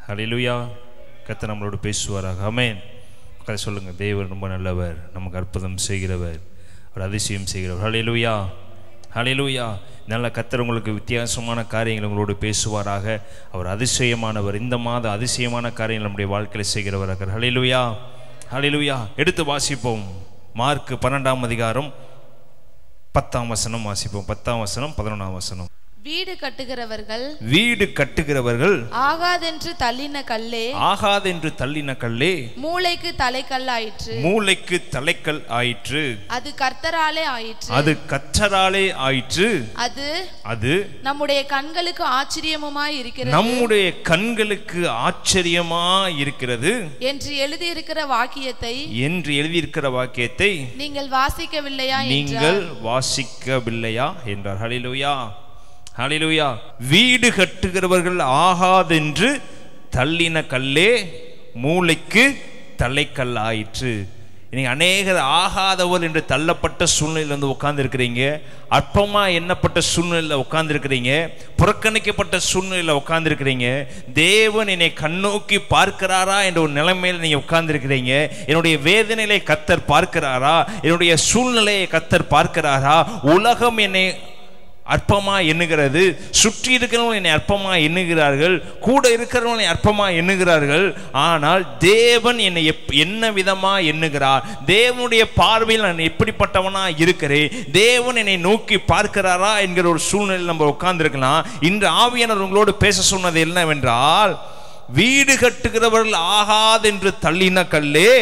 ஹல்லேலூயா. கர்த்தர் நம்மளோடு பேசுவாராக. ஆமென். கதை சொல்லுங்க, தேவன் ரொம்ப நல்லவர், நமக்கு அற்புதம் செய்கிறவர், ஒரு அதிசயம் செய்கிறவர். ஹல்லேலூயா, ஹல்லேலூயா. நல்ல கர்த்தர் உங்களுக்கு வித்தியாசமான காரியங்கள் உங்களோடு பேசுவாராக. அவர் அதிசயமானவர். இந்த மாதம் அதிசயமான காரியங்கள் நம்முடைய வாழ்க்கையில் செய்கிறவராக. ஹல்லேலூயா, ஹல்லேலூயா. எடுத்து வாசிப்போம். மார்க் 12ஆம் அதிகாரம் 10ஆம் வசனம் வாசிப்போம். 10ஆம் வசனம் 11ஆம் வசனம். வீடு கட்டுகிறவர்கள் ஆகாதென்று தள்ளின கல்லே மூளைக்கு தலைக்கல் ஆயிற்று. அது கர்த்தராலே ஆயிற்று. அது நம்முடைய கண்களுக்கு ஆச்சரியமாய் இருக்கிறது என்று எழுதியிருக்கிற வாக்கியத்தை நீங்கள் வாசிக்கவில்லையா என்றார். ஹல்லேலூயா, ஹல்லேலூயா. வீடு கட்டுகிறவர்கள் ஆகாதென்று தள்ளின கல்லே மூளைக்கு தலைக்கல் ஆயிற்று. இன்னைக்கு அநேகர் ஆகாதவர் என்று தள்ளப்பட்ட சூழ்நிலையில் வந்து உட்கார்ந்து இருக்கிறீங்க. அற்பமா எண்ணப்பட்ட சூழ்நிலையில் உட்கார்ந்து இருக்கிறீங்க. புறக்கணிக்கப்பட்ட சூழ்நிலையில் உட்கார்ந்து இருக்கிறீங்க. தேவன் என்னை கண்ணோக்கி பார்க்கிறாரா என்ற ஒரு நிலைமையில் நீங்க உட்கார்ந்து இருக்கிறீங்க. என்னுடைய வேதனையை கர்த்தர் பார்க்கிறாரா? என்னுடைய சூழ்நிலையை கர்த்தர் பார்க்கிறாரா? உலகம் என்னை அற்பமா எண்ணுகிறது, சுற்றி இருக்கிறவங்க என்னை அற்பமா எண்ணுகிறார்கள், கூட இருக்கிறவங்க அற்பமா எண்ணுகிறார்கள். ஆனால் தேவன் என்னை என்ன விதமா எண்ணுகிறார்? தேவனுடைய பார்வையில் நான் எப்படிப்பட்டவனா இருக்கிறேன்? தேவன் என்னை நோக்கி பார்க்கிறாரா என்கிற ஒரு சூழ்நிலையில் நம்ம உட்கார்ந்து இருக்கலாம். இன்று ஆவியானவர் உங்களோடு பேச சொன்னது என்னவென்றால், வீடு கட்டுகிறவர்கள் ஆகாதென்று தள்ளின கல்லே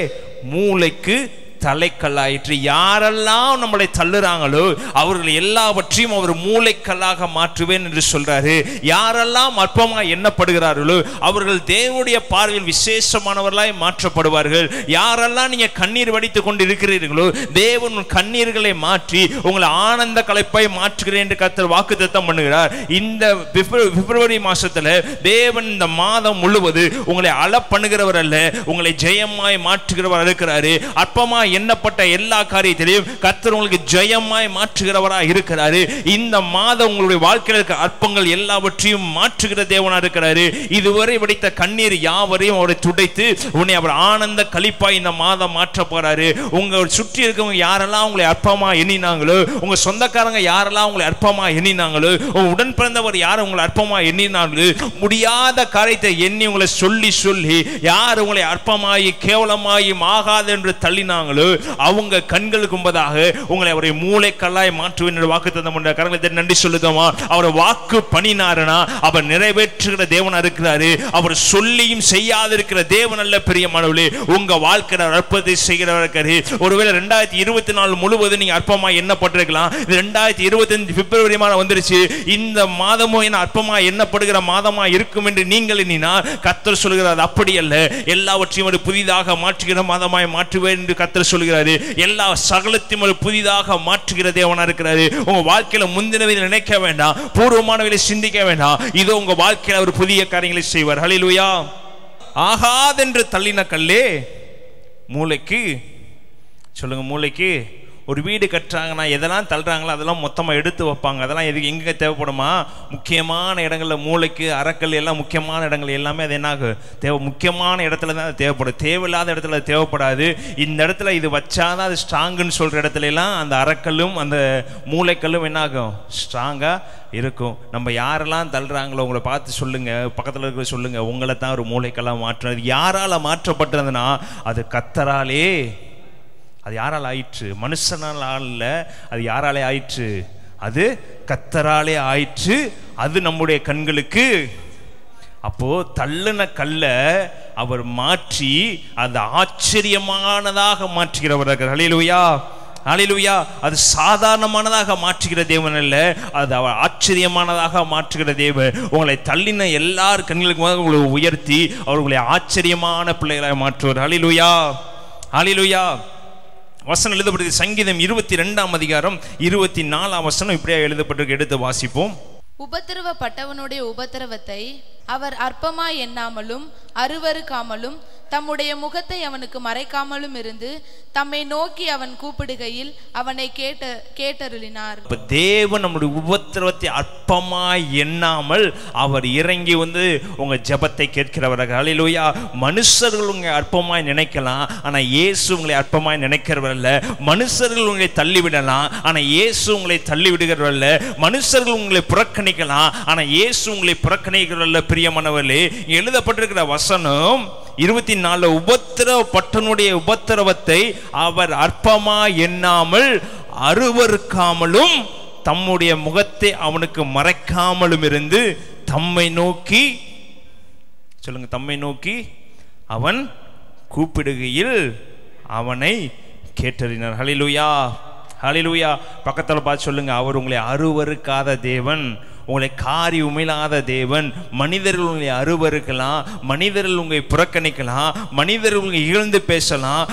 மூளைக்கு தலைக்கல்லாயிற்று. யாரெல்லாம் நம்மளை தள்ளுறாங்களோ அவர்கள் எல்லாவற்றையும் அவர் மூளைக்கல்லாக மாற்றுவேன் என்று சொல்றாரு. யாரெல்லாம் அற்பமா எண்ணப்படுகிறார்களோ அவர்கள் தேவனுடைய பார்வையில் விசேஷமானவர்களாய் மாற்றப்படுவார்கள். யாரெல்லாம் நீங்க கண்ணீர் வடித்துக் கொண்டு இருக்கிறீர்களோ தேவன் கண்ணீர்களை மாற்றி உங்களை ஆனந்த கலைப்பாய் மாற்றுகிறேன் என்று கர்த்தர் வாக்குத்தத்தம் பண்ணுகிறார். இந்த பிப்ரவரி மாசத்துல தேவன் இந்த மாதம் முழுவதும் உங்களை அழ பண்ணுகிறவர் அல்ல, உங்களை ஜெயமாய் மாற்றுகிறவர் இருக்கிறாரு. அற்பமா எண்ணப்பட்ட எல்லா காரியத்திலையும் கர்த்தர் உங்களுக்கு ஜெயமாய் மாற்றுகிறவராக இருக்கிறாரு. இந்த மாதம் உங்களுடைய வாழ்க்கையில் இருக்க அற்பங்கள் எல்லாவற்றையும் மாற்றுகிற தேவனா இருக்கிறாரு. இதுவரை வடித்த கண்ணீர் யாவரையும் அவரை துடைத்து உன்னை அவர் ஆனந்த களிப்பாய் இந்த மாதம் மாற்ற போறாரு. உங்க சுற்றி இருக்கவங்க யாரெல்லாம் உங்களை அற்பமா எண்ணினாங்களோ, உங்க சொந்தக்காரங்க யாரெல்லாம் உங்களை அற்பமா எண்ணினாங்களோ, உங்க உடன் பிறந்தவர் யார் உங்களை அற்பமா எண்ணினாங்களோ, முடியாத காரியத்தை எண்ணி உங்களை சொல்லி சொல்லி யார் உங்களை அற்பமாயி கேவலமாயும் ஆகாது என்று தள்ளினாங்களோ அவங்க கண்களுக்கு முன்பதாக உங்களை அவரை மூளைக்கல்லாய் மாற்றுவேன் என்று வாக்குத்தத்தம் பண்ண கரங்களை நன்றி சொல்லுதோமா? அவர் வாக்கு பண்ணினாருனா அவர் நிறைவேற்றுகிற தேவனா இருக்கிறாரு. அவர் சொல்லியும் செய்யாதிருக்கிற தேவன் அல்ல. பிரியமானவர்களே, உங்க வாழ்க்கையில் அற்புதத்தை செய்கிறவர் இருக்காரு. ஒருவேளை 2024 முழுவதும் நீங்க அற்பமா எண்ணப்பட்டிருக்கலாம். 2025 பிப்ரவரி மாதம் வந்துருச்சு. இந்த மாதமும் என்ன அற்பமா எண்ணப்படுகிற மாதமா இருக்கும் என்று நீங்கள் எண்ணினார். கர்த்தர் சொல்கிறார் அப்படி அல்ல, எல்லாவற்றையும் ஒரு புதிதாக மாற்றுகிற மாதமாய் மாற்றுவேன் என்று கர்த்தர் சொல்கிறாரு. எல்லா சகலத்தையும் ஒரு புதிதாக மாற்றுகிற தேவனா இருக்கிறாரு. உங்க வாழ்க்கையில முந்தினவையில் நினைக்க வேண்டாம், பூர்வமானவையில் சிந்திக்க வேண்டாம். இதோ உங்க வாழ்க்கையில ஒரு புதிய காரியங்களை செய்வார். ஹல்லேலூயா. ஆகாதென்று தள்ளின கல்லே மூளைக்கு, சொல்லுங்க, மூளைக்கு. ஒரு வீடு கட்டுறாங்கன்னா எதெல்லாம் தள்ளுறாங்களோ அதெல்லாம் மொத்தமாக எடுத்து வைப்பாங்க. அதெல்லாம் எதுக்கு எங்கே தேவைப்படுமா? முக்கியமான இடங்களில் மூளைக்கு அறக்கல் எல்லாம் முக்கியமான இடங்கள் எல்லாமே அது என்ன முக்கியமான இடத்துல தான் அது தேவைப்படும். தேவையில்லாத இடத்துல தேவைப்படாது. இந்த இடத்துல இது வச்சாதான் அது ஸ்ட்ராங்குன்னு சொல்கிற இடத்துல எல்லாம் அந்த அறக்கல்லும் அந்த மூளைக்கல்லும் என்ன ஆகும்? ஸ்ட்ராங்காக இருக்கும். நம்ம யாரெல்லாம் தள்ளுறாங்களோ உங்களை பார்த்து சொல்லுங்க, பக்கத்தில் இருக்கிற சொல்லுங்க, உங்களை தான் ஒரு மூளைக்கெல்லாம் மாற்றுறது. யாரால் மாற்றப்பட்டதுன்னா அது கர்த்தராலே. அது யாரால் ஆயிற்று? மனுஷனால் அல்ல, அது யாராலே ஆயிற்று? அது கர்த்தராலே ஆயிற்று. அது நம்முடைய கண்களுக்கு. அப்போ தள்ளுன கல்ல அவர் மாற்றி அந்த ஆச்சரியமானதாக மாற்றுகிறவர். ஹல்லேலூயா, ஹல்லேலூயா. அது சாதாரணமானதாக மாற்றுகிற தேவன் அல்ல, அது அவர் ஆச்சரியமானதாக மாற்றுகிற தேவன். உங்களை தள்ளின எல்லார் கண்களுக்கு உங்களை உயர்த்தி அவர்களை ஆச்சரியமான பிள்ளைகளாக மாற்றுவார். ஹல்லேலூயா, ஹல்லேலூயா. வசனம் எழுதப்பட்டது சங்கீதம் 22ஆம் அதிகாரம் 24ஆம் வசனம் இப்படியே எழுதப்பட்டிருக்கு. எடுத்து வாசிப்போம். உபத்திரவப்பட்டவனுடைய உபத்திரவத்தை அவர் அற்பமாய் எண்ணாமலும் அருவருக்காமலும் தம்முடைய முகத்தை அவனுக்கு மறைக்காமலும் இருந்து தம்மை நோக்கி அவன் கூப்பிடுகையில் அவனை கேட்டருளினார். தேவன் நம்முடைய உபத்திரவத்தை அற்பமாய் எண்ணாமல் அவர் இறங்கி வந்து உங்க ஜெபத்தை கேட்கிறவர்கள். ஹல்லேலூயா. மனுஷர்கள் உங்களை அற்பமாய் நினைக்கலாம், ஆனா இயேசு உங்களை அற்பமாய் நினைக்கிறவர் அல்ல. மனுஷர்கள் உங்களை தள்ளிவிடலாம், ஆனா இயேசு உங்களை தள்ளி விடுகிறவர் அல்ல. மனுஷர்கள் உங்களை புறக்கணிக்கலாம், ஆனா இயேசு உங்களை புறக்கணிக்கிறவர் அல்ல. பிரியமானவர்களே, எழுதப்பட்டிருக்கிற வசனம் 24 உபத்திரவப்பட்டனுடைய உபத்திரவத்தை அவர் அற்பமா எண்ணாமல் அருவருக்காமலும் தம்முடைய முகத்தை அவனுக்கு மறைக்காமலும் இருந்து தம்மை நோக்கி, சொல்லுங்க, தம்மை நோக்கி அவன் கூப்பிடுகையில் அவனை கேட்டறினார். ஹல்லேலூயா, ஹல்லேலூயா. பக்கத்தில் பார்த்து சொல்லுங்க, அவர் உங்களை அருவருக்காத தேவன், உங்களை காரி உமிழாத தேவன். மனிதர்கள் உங்களை அருவருக்கலாம், மனிதர்கள் உங்களை புறக்கணிக்கலாம், மனிதர்கள் உங்களை இகழ்ந்து பேசலாம்,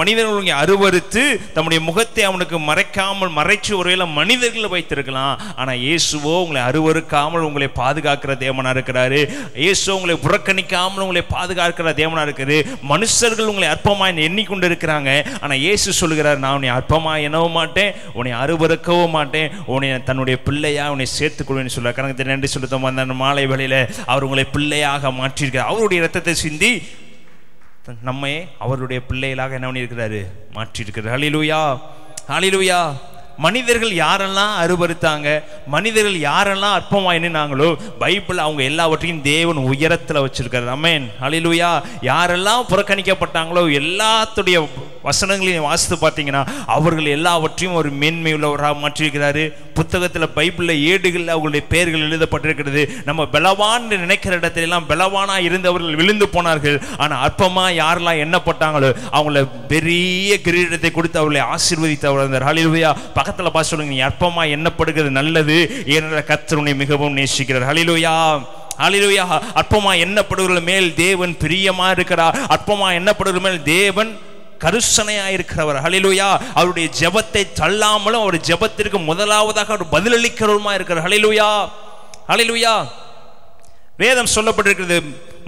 மனிதர்கள் உங்களை அருவருத்து தம்முடைய முகத்தை அவனுக்கு மறைக்காமல் மறைச்சு ஒருவேளை மனிதர்கள் வைத்திருக்கலாம். ஆனால் இயேசுவோ உங்களை அருவருக்காமல் உங்களை பாதுகாக்கிற தேவனா இருக்கிறாரு. இயேசுவோ உங்களை புறக்கணிக்காமல் உங்களை பாதுகாக்கிற தேவனா இருக்குது. மனுஷர்கள் உங்களை அற்பமாய் எண்ணிக்கொண்டு இருக்கிறாங்க, ஆனால் இயேசு சொல்லுகிறார், நான் உன்னை அற்பமாய் எண்ணவும் மாட்டேன், உன்னை அருவருக்கவும் மாட்டேன், உன்னை தன்னுடைய பிள்ளையா உன்னை சேர்த்துக்கொள்வேன் சொல்ல. கணக்கு நன்றி செலுத்தும். அந்த மாலை வேளையில அவர் உங்களை பிள்ளையாக மாற்றியிருக்கிறார். அவருடைய இரத்தத்தை சிந்தி நம்மை அவருடைய பிள்ளைகளாக என்ன பண்ணியிருக்கிறாரு, மாற்றியிருக்கிறார். ஹல்லேலூயா, ஹல்லேலூயா. மனிதர்கள் யாரெல்லாம் அருவருத்தாங்க, மனிதர்கள் யாரெல்லாம் அற்பமா எண்ணினாங்களோ பைபிள் அவங்க எல்லாவற்றையும் தேவன் உயரத்தில் வச்சிருக்காரு. ஆமென், ஹல்லேலூயா. யாரெல்லாம் புறக்கணிக்கப்பட்டாங்களோ எல்லாத்துடைய வசனங்களையும் வாசித்து பார்த்தீங்கன்னா அவர்கள் எல்லாவற்றையும் ஒரு மேன்மை உள்ளவராக மாற்றியிருக்கிறாரு. புத்தகத்தில் பைபிளில் ஏடுகளில் அவர்களுடைய பெயர்கள் எழுதப்பட்டிருக்கிறது. நம்ம பலவான் நினைக்கிற இடத்துல எல்லாம் பலவானா இருந்தவர்கள் விழுந்து போனார்கள், ஆனால் அற்பமா யாரெல்லாம் எண்ணப்பட்டாங்களோ அவங்கள பெரிய கிரீடத்தை கொடுத்து அவர்களை ஆசீர்வதித்தவர் இருந்தார். ஹல்லேலூயா. பக்கத்தில் பார்த்து சொல்லுங்க, நீ அற்பமா எண்ணப்படுகிறது நல்லது, ஏனென்றால் கர்த்தர் உன்னை மிகவும் நேசிக்கிறார். ஹல்லேலூயா, ஹல்லேலூயா. அற்பமா எண்ணப்படுகிற மேல் தேவன் பிரியமா இருக்கிறார். அற்பமா எண்ணப்படுகிற மேல் தேவன் கருசனையா இருக்கிறவர். ஹல்லேலூயா. அவருடைய ஜெபத்தை தள்ளாமலும் அவர் ஜெபத்திற்கு முதலாவதாக அவர் பதிலளிக்கிறவருமா இருக்கிறார். ஹல்லேலூயா, ஹல்லேலூயா. வேதம் சொல்லப்பட்டிருக்கிறது.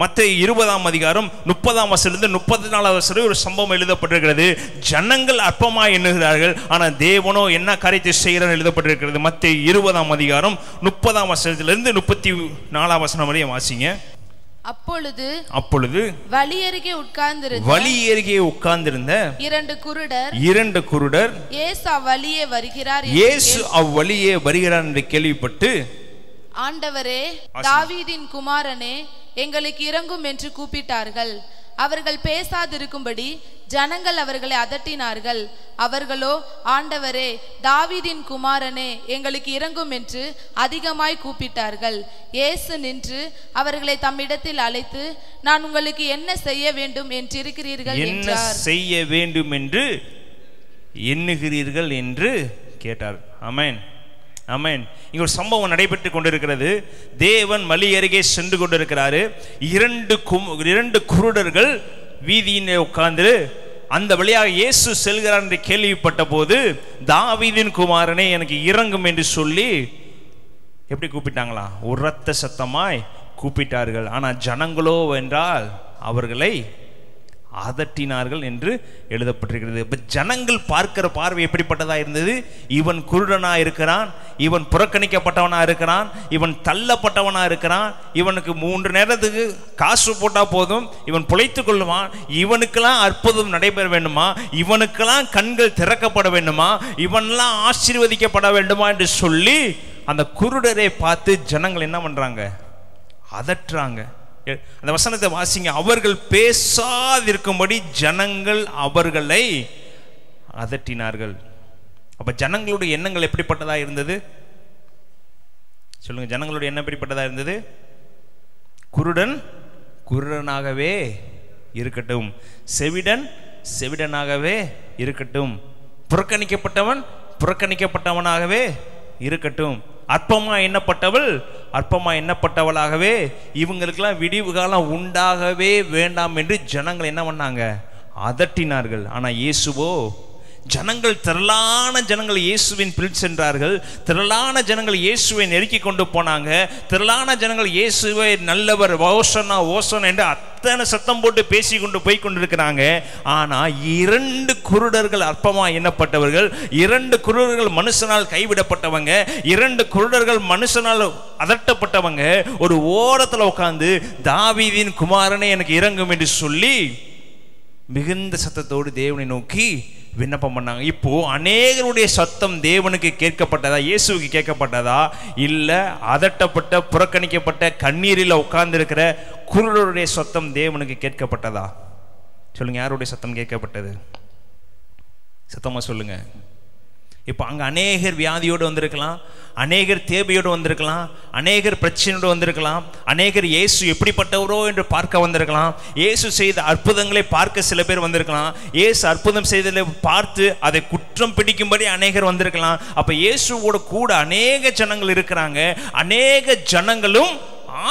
மத்தேயு 20ஆம் அதிகாரம் 30ஆம் வசனத்திலிருந்து 34ஆம் வசனம் ஒரு சம்பவம் எழுதப்பட்டிருக்கிறது. ஜனங்கள் அற்பமா எண்ணுகிறார்கள், ஆனால் தேவனோ என்ன காரியத்தை செய்கிறார் எழுதப்பட்டிருக்கிறது. மத்தேயு 20ஆம் அதிகாரம் 30ஆம் வசனத்திலிருந்து 34ஆம் வசனம் வரை வாசிங்க. அப்பொழுது வழி அருகே உட்கார்ந்திருந்த இரண்டு குருடர் இயேசு அவ்வழியே வருகிறார் என்று கேள்விப்பட்டு, ஆண்டவரே, தாவீதின் குமாரனே, எங்களுக்கு இரங்கும் என்று கூப்பிட்டார்கள். அவர்கள் பேசாதிருக்கும்படி ஜனங்கள் அவர்களை அதட்டினார்கள். அவர்களோ, ஆண்டவரே, தாவீதின் குமாரனே, எங்களுக்கு இரங்கும் என்று அதிகமாய் கூப்பிட்டார்கள். இயேசு நின்று அவர்களை தம்மிடத்தில் அழைத்து, நான் உங்களுக்கு என்ன செய்ய வேண்டும் என்றிருக்கிறீர்கள் என்றார். என்ன செய்ய வேண்டும் என்று எண்ணுகிறீர்கள் என்று கேட்டார். ஆமென், ஆமென். இங்க ஒரு சம்பவம் நடைபெற்று கொண்டிருக்கிறது. தேவன் மலி அருகே சென்று கொண்டிருக்கிறாரு. இரண்டு குருடர்கள் வீதியிலே உட்கார்ந்து அந்த வழியாக இயேசு செல்கிறார் என்று கேள்விப்பட்ட போது, தாவீதின் குமாரனே, எனக்கு இரங்கும் என்று சொல்லி எப்படி கூப்பிட்டாங்களா? உரத்த சத்தமாய் கூப்பிட்டார்கள். ஆனால் ஜனங்களோ என்றால் அவர்களை அதட்டினார்கள் என்று எழுதப்பட்டிருக்கிறது. இப்ப ஜனங்கள் பார்க்கிற பார்வை எப்படிப்பட்டதா இருந்தது? இவன் குருடனா இருக்கிறான், இவன் புறக்கணிக்கப்பட்டவனா இருக்கிறான், இவன் தள்ளப்பட்டவனா இருக்கிறான், இவனுக்கு 3 நேரத்துக்கு காசு போட்டா போதும், இவன் பிழைத்துக் கொள்ளுவான், இவனுக்கெல்லாம் அற்புதம் நடைபெற வேண்டுமா, இவனுக்கெல்லாம் கண்கள் திறக்கப்பட வேண்டுமா, இவன்லாம் ஆசீர்வதிக்கப்பட வேண்டுமா என்று சொல்லி அந்த குருடரை பார்த்து ஜனங்கள் என்ன பண்றாங்க? அதட்டுறாங்க. அந்த வசனத்தை வாசிங்க. அவர்கள் பேசாதிருக்கும்படி ஜனங்கள் அவர்களை அதட்டினார்கள். அப்ப ஜனங்களுடைய எண்ணங்கள் எப்படிப்பட்டதா இருந்தது? சொல்லுங்க, ஜனங்களுடைய எண்ணம் எப்படிப்பட்டதா இருந்தது? குருடன் குருடனாகவே இருக்கட்டும், செவிடன் செவிடனாகவே இருக்கட்டும், புறக்கணிக்கப்பட்டவன் புறக்கணிக்கப்பட்டவனாகவே இருக்கட்டும், அற்பமா எண்ணப்பட்டவள் அற்பமா எண்ணப்பட்டவளாகவே, இவங்களுக்கெல்லாம் விடிவு காலம் உண்டாகவே வேண்டாம் என்று ஜனங்கள் என்ன பண்ணாங்க? அதட்டினார்கள். ஆனால் இயேசுவோ, திரளான ஜனங்கள் இயேசுவின் பின் சென்றார்கள். திரளான ஜனங்கள் இயேசுவை நெருக்கி கொண்டு போனாங்க. திரளான ஜனங்கள் இயேசுவை நல்லவர், ஓசனா ஓசனா என்று அத்தனை சத்தம் போட்டு பேசி கொண்டு போய் கொண்டிருக்கிறாங்க. ஆனா 2 குருடர்கள் அற்பமா எண்ணப்பட்டவர்கள், 2 குருடர்கள் மனுஷனால் கைவிடப்பட்டவங்க, 2 குருடர்கள் மனுஷனால் அதட்டப்பட்டவங்க ஒரு ஓரத்துல உட்கார்ந்து தாவீதின் குமாரனே எனக்கு இறங்கும் என்று சொல்லி மிகுந்த சத்தத்தோடு தேவனை நோக்கி விண்ணப்பம் பண்ணாங்க. இப்போ அநேகருடைய சத்தம் தேவனுக்கு கேட்கப்பட்டதா, இயேசுவுக்கு கேட்கப்பட்டதா, இல்ல அதட்டப்பட்ட புறக்கணிக்கப்பட்ட கண்ணீரில் உட்கார்ந்து இருக்கிற குருடருடைய சத்தம் தேவனுக்கு கேட்கப்பட்டதா? சொல்லுங்க, யாருடைய சத்தம் கேட்கப்பட்டது? சத்தமா சொல்லுங்க. இப்போ அங்கே அநேகர் வியாதியோடு வந்திருக்கலாம், அநேகர் தேவையோடு வந்திருக்கலாம், அநேகர் பிரச்சனையோடு வந்திருக்கலாம், அநேகர் இயேசு எப்படிப்பட்டவரோ என்று பார்க்க வந்திருக்கலாம், இயேசு செய்த அற்புதங்களை பார்க்க சில பேர் வந்திருக்கலாம், இயேசு அற்புதம் செய்ததை பார்த்து அதை குற்றம் பிடிக்கும்படி அநேகர் வந்திருக்கலாம். அப்போ இயேசுவோட கூட அநேக ஜனங்கள் இருக்கிறாங்க. அநேக ஜனங்களும்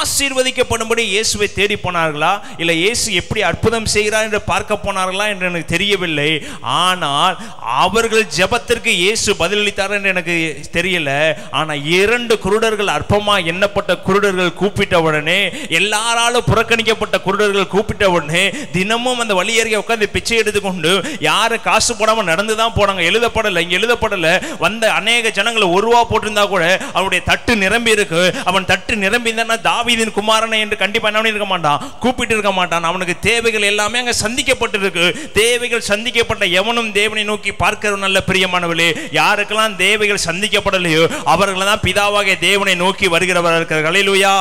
ஆசீர்வதிக்கப்படும்படி இயேசுவை தேடி போனார்களா, இல்லை இயேசு எப்படி அற்புதம் செய்கிறார் என்று பார்க்க போனார்களா என்று எனக்கு தெரியவில்லை. ஆனால் அவர்கள் ஜெபத்திற்கு இயேசு பதிலளித்தார் என்று எனக்கு தெரியல. ஆனால் 2 குருடர்கள், அற்பமா எண்ணப்பட்ட குருடர்கள் கூப்பிட்ட உடனே, எல்லாராலும் புறக்கணிக்கப்பட்ட குருடர்கள் கூப்பிட்ட உடனே தினமும் அந்த வழியருகே உட்கார்ந்து பிச்சை எடுத்துக்கொண்டு, யாரு காசு போடாம நடந்துதான் போனாங்க, எழுதப்படலை, இங்க எழுதப்படலை. வந்த அநேக ஜனங்களை ₹1 போட்டிருந்தா கூட அவனுடைய தட்டு நிரம்பி இருக்கு. அவன் தட்டு நிரம்பி இருந்தா தாவீதின் குமாரனை என்று கண்டிப்பா என்ன இருக்க மாட்டான், கூப்பிட்டு இருக்க மாட்டான். அவனுக்கு தேவைகள் எல்லாமே அங்க சந்திக்கப்பட்டிருக்கு. தேவைகள் சந்திக்கப்பட்ட எவனும் தேவனை நோக்கி பார்க்கிற நல்ல பிரியமானவர்களே, யாருக்கெல்லாம் தேவைகள் சந்திக்கப்படலையோ அவர்கள் தான் பிதாவாகிய தேவனை நோக்கி வருகிறவர்கள் இருக்கிறார்கள். ஹல்லேலூயா,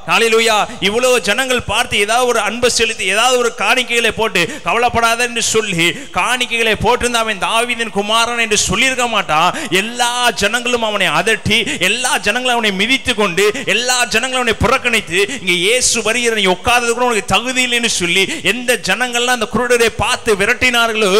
ஹல்லேலூயா. இவ்வளவு ஜனங்கள் பார்த்து ஏதாவது ஒரு அன்பு செலுத்தி ஏதாவது ஒரு காணிக்கைகளை போட்டு கவலைப்படாத என்று சொல்லி காணிக்கைகளை போட்டிருந்த அவன் தாவீதின் குமாரன் என்று சொல்லியிருக்க மாட்டான். எல்லா ஜனங்களும் அவனை அதட்டி, எல்லா ஜனங்களும் அவனை மிதித்து கொண்டு, எல்லா ஜனங்களும் அவனை புறக்கணித்து, இங்க இயேசு வருகிற நீ உட்கார்ந்தது கூட உனக்கு தகுதி இல்லைன்னு சொல்லி எந்த ஜனங்கள்லாம் அந்த குருடரை பார்த்து விரட்டினார்களோ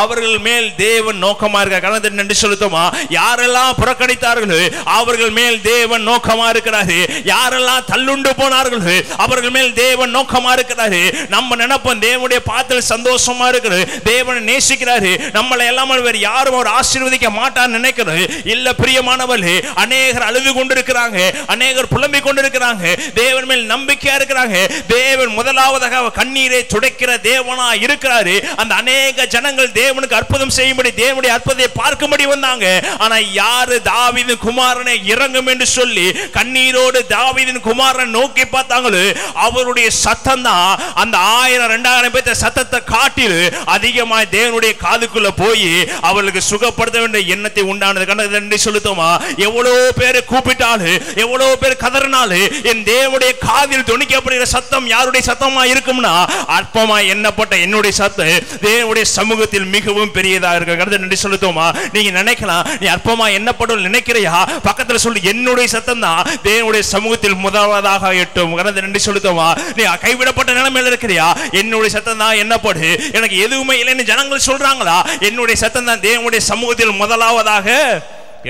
அவர்கள் மேல் தேவன் நோக்கமா இருக்க காரணத்தை நன்றி செலுத்துமா. யாரெல்லாம் புறக்கணித்தார்களோ அவர்கள் மேல் தேவன் நோக்கமா இருக்கிறாரு. யாரெல்லாம் தள்ளுண்டு போனார்கள் அவர்கள் மேல் தேவன் நோக்கமா இருக்கிறாரு. நம்ம நினைப்போம் தேவனுடைய பாதத்தில் சந்தோஷமா இருக்கிறது, தேவனை நேசிக்கிறாரு, நம்மளை எல்லாம் வேறு யாரும் அவர் ஆசீர்வதிக்க மாட்டார் நினைக்கிறது இல்ல. பிரியமானவர்களே, அநேகர் அழுது கொண்டிருக்கிறாங்க, அநேகர் புலம்பிக் கொண்டிருக்கிறாங்க, தேவன் மேல் நம்பிக்கையா இருக்கிறாங்க. தேவன் முதலாவதாக கண்ணீரை துடைக்கிற தேவனா இருக்கிறாரு. அந்த அநேக ஜனங்கள் தேவனுக்கு அற்புதம் செய்யும்படி, தேவனுடைய அற்புதத்தை பார்க்கும்படி வந்தாங்க. ஆனா யாரு தாவீதின் குமாரனை இறங்கும் என்று சொல்லி கண்ணீரோடு தாவீதின் குமாரன் நோக்கி பார்த்தாங்களோ அவருடைய சத்தம் தான் அந்த 1000-2000 பேர் சத்தத்தை காட்டில் அதிகமாக தேவனுடைய காதுக்குள்ள போய் அவர்களுக்கு சுகப்படுத்த வேண்டிய எண்ணத்தை உண்டானது. கண்ணை சொல்லுத்தோமா, எவ்வளவு பேரை கூப்பிட்டாலும் எவ்வளவு பேர் கதறினாலும் என் தேவனுடைய காதில் துணிக்கப்படுகிற சத்தம் யாருடைய சத்தமா இருக்கும்னா அற்பமா எண்ணப்பட்ட என்னுடைய சத்தம் தேவனுடைய சமூகத்தில் மிகவும் பெரியதா இருக்கு. கண்ணை சொல்லுத்தோமா, நீங்க நினைக்கலாம் நீ அற்பமா எண்ணப்படும் நினைக்கிறையா, பக்கத்தில் சொல்லு என்னுடைய சத்தம் தான் தேவனுடைய சமூகத்தில் முதலாவதாக எட்டும். நன்றி சொல்லுத்தோமா, நீ கைவிடப்பட்ட நிலைமையில இருக்கிறியா, என்னுடைய சத்தம் தான் என்னப்படு, எனக்கு எதுவுமே இல்லைன்னு ஜனங்கள் சொல்றாங்களா, என்னுடைய சத்தம் தான் தேவனுடைய சமூகத்தில் முதலாவதாக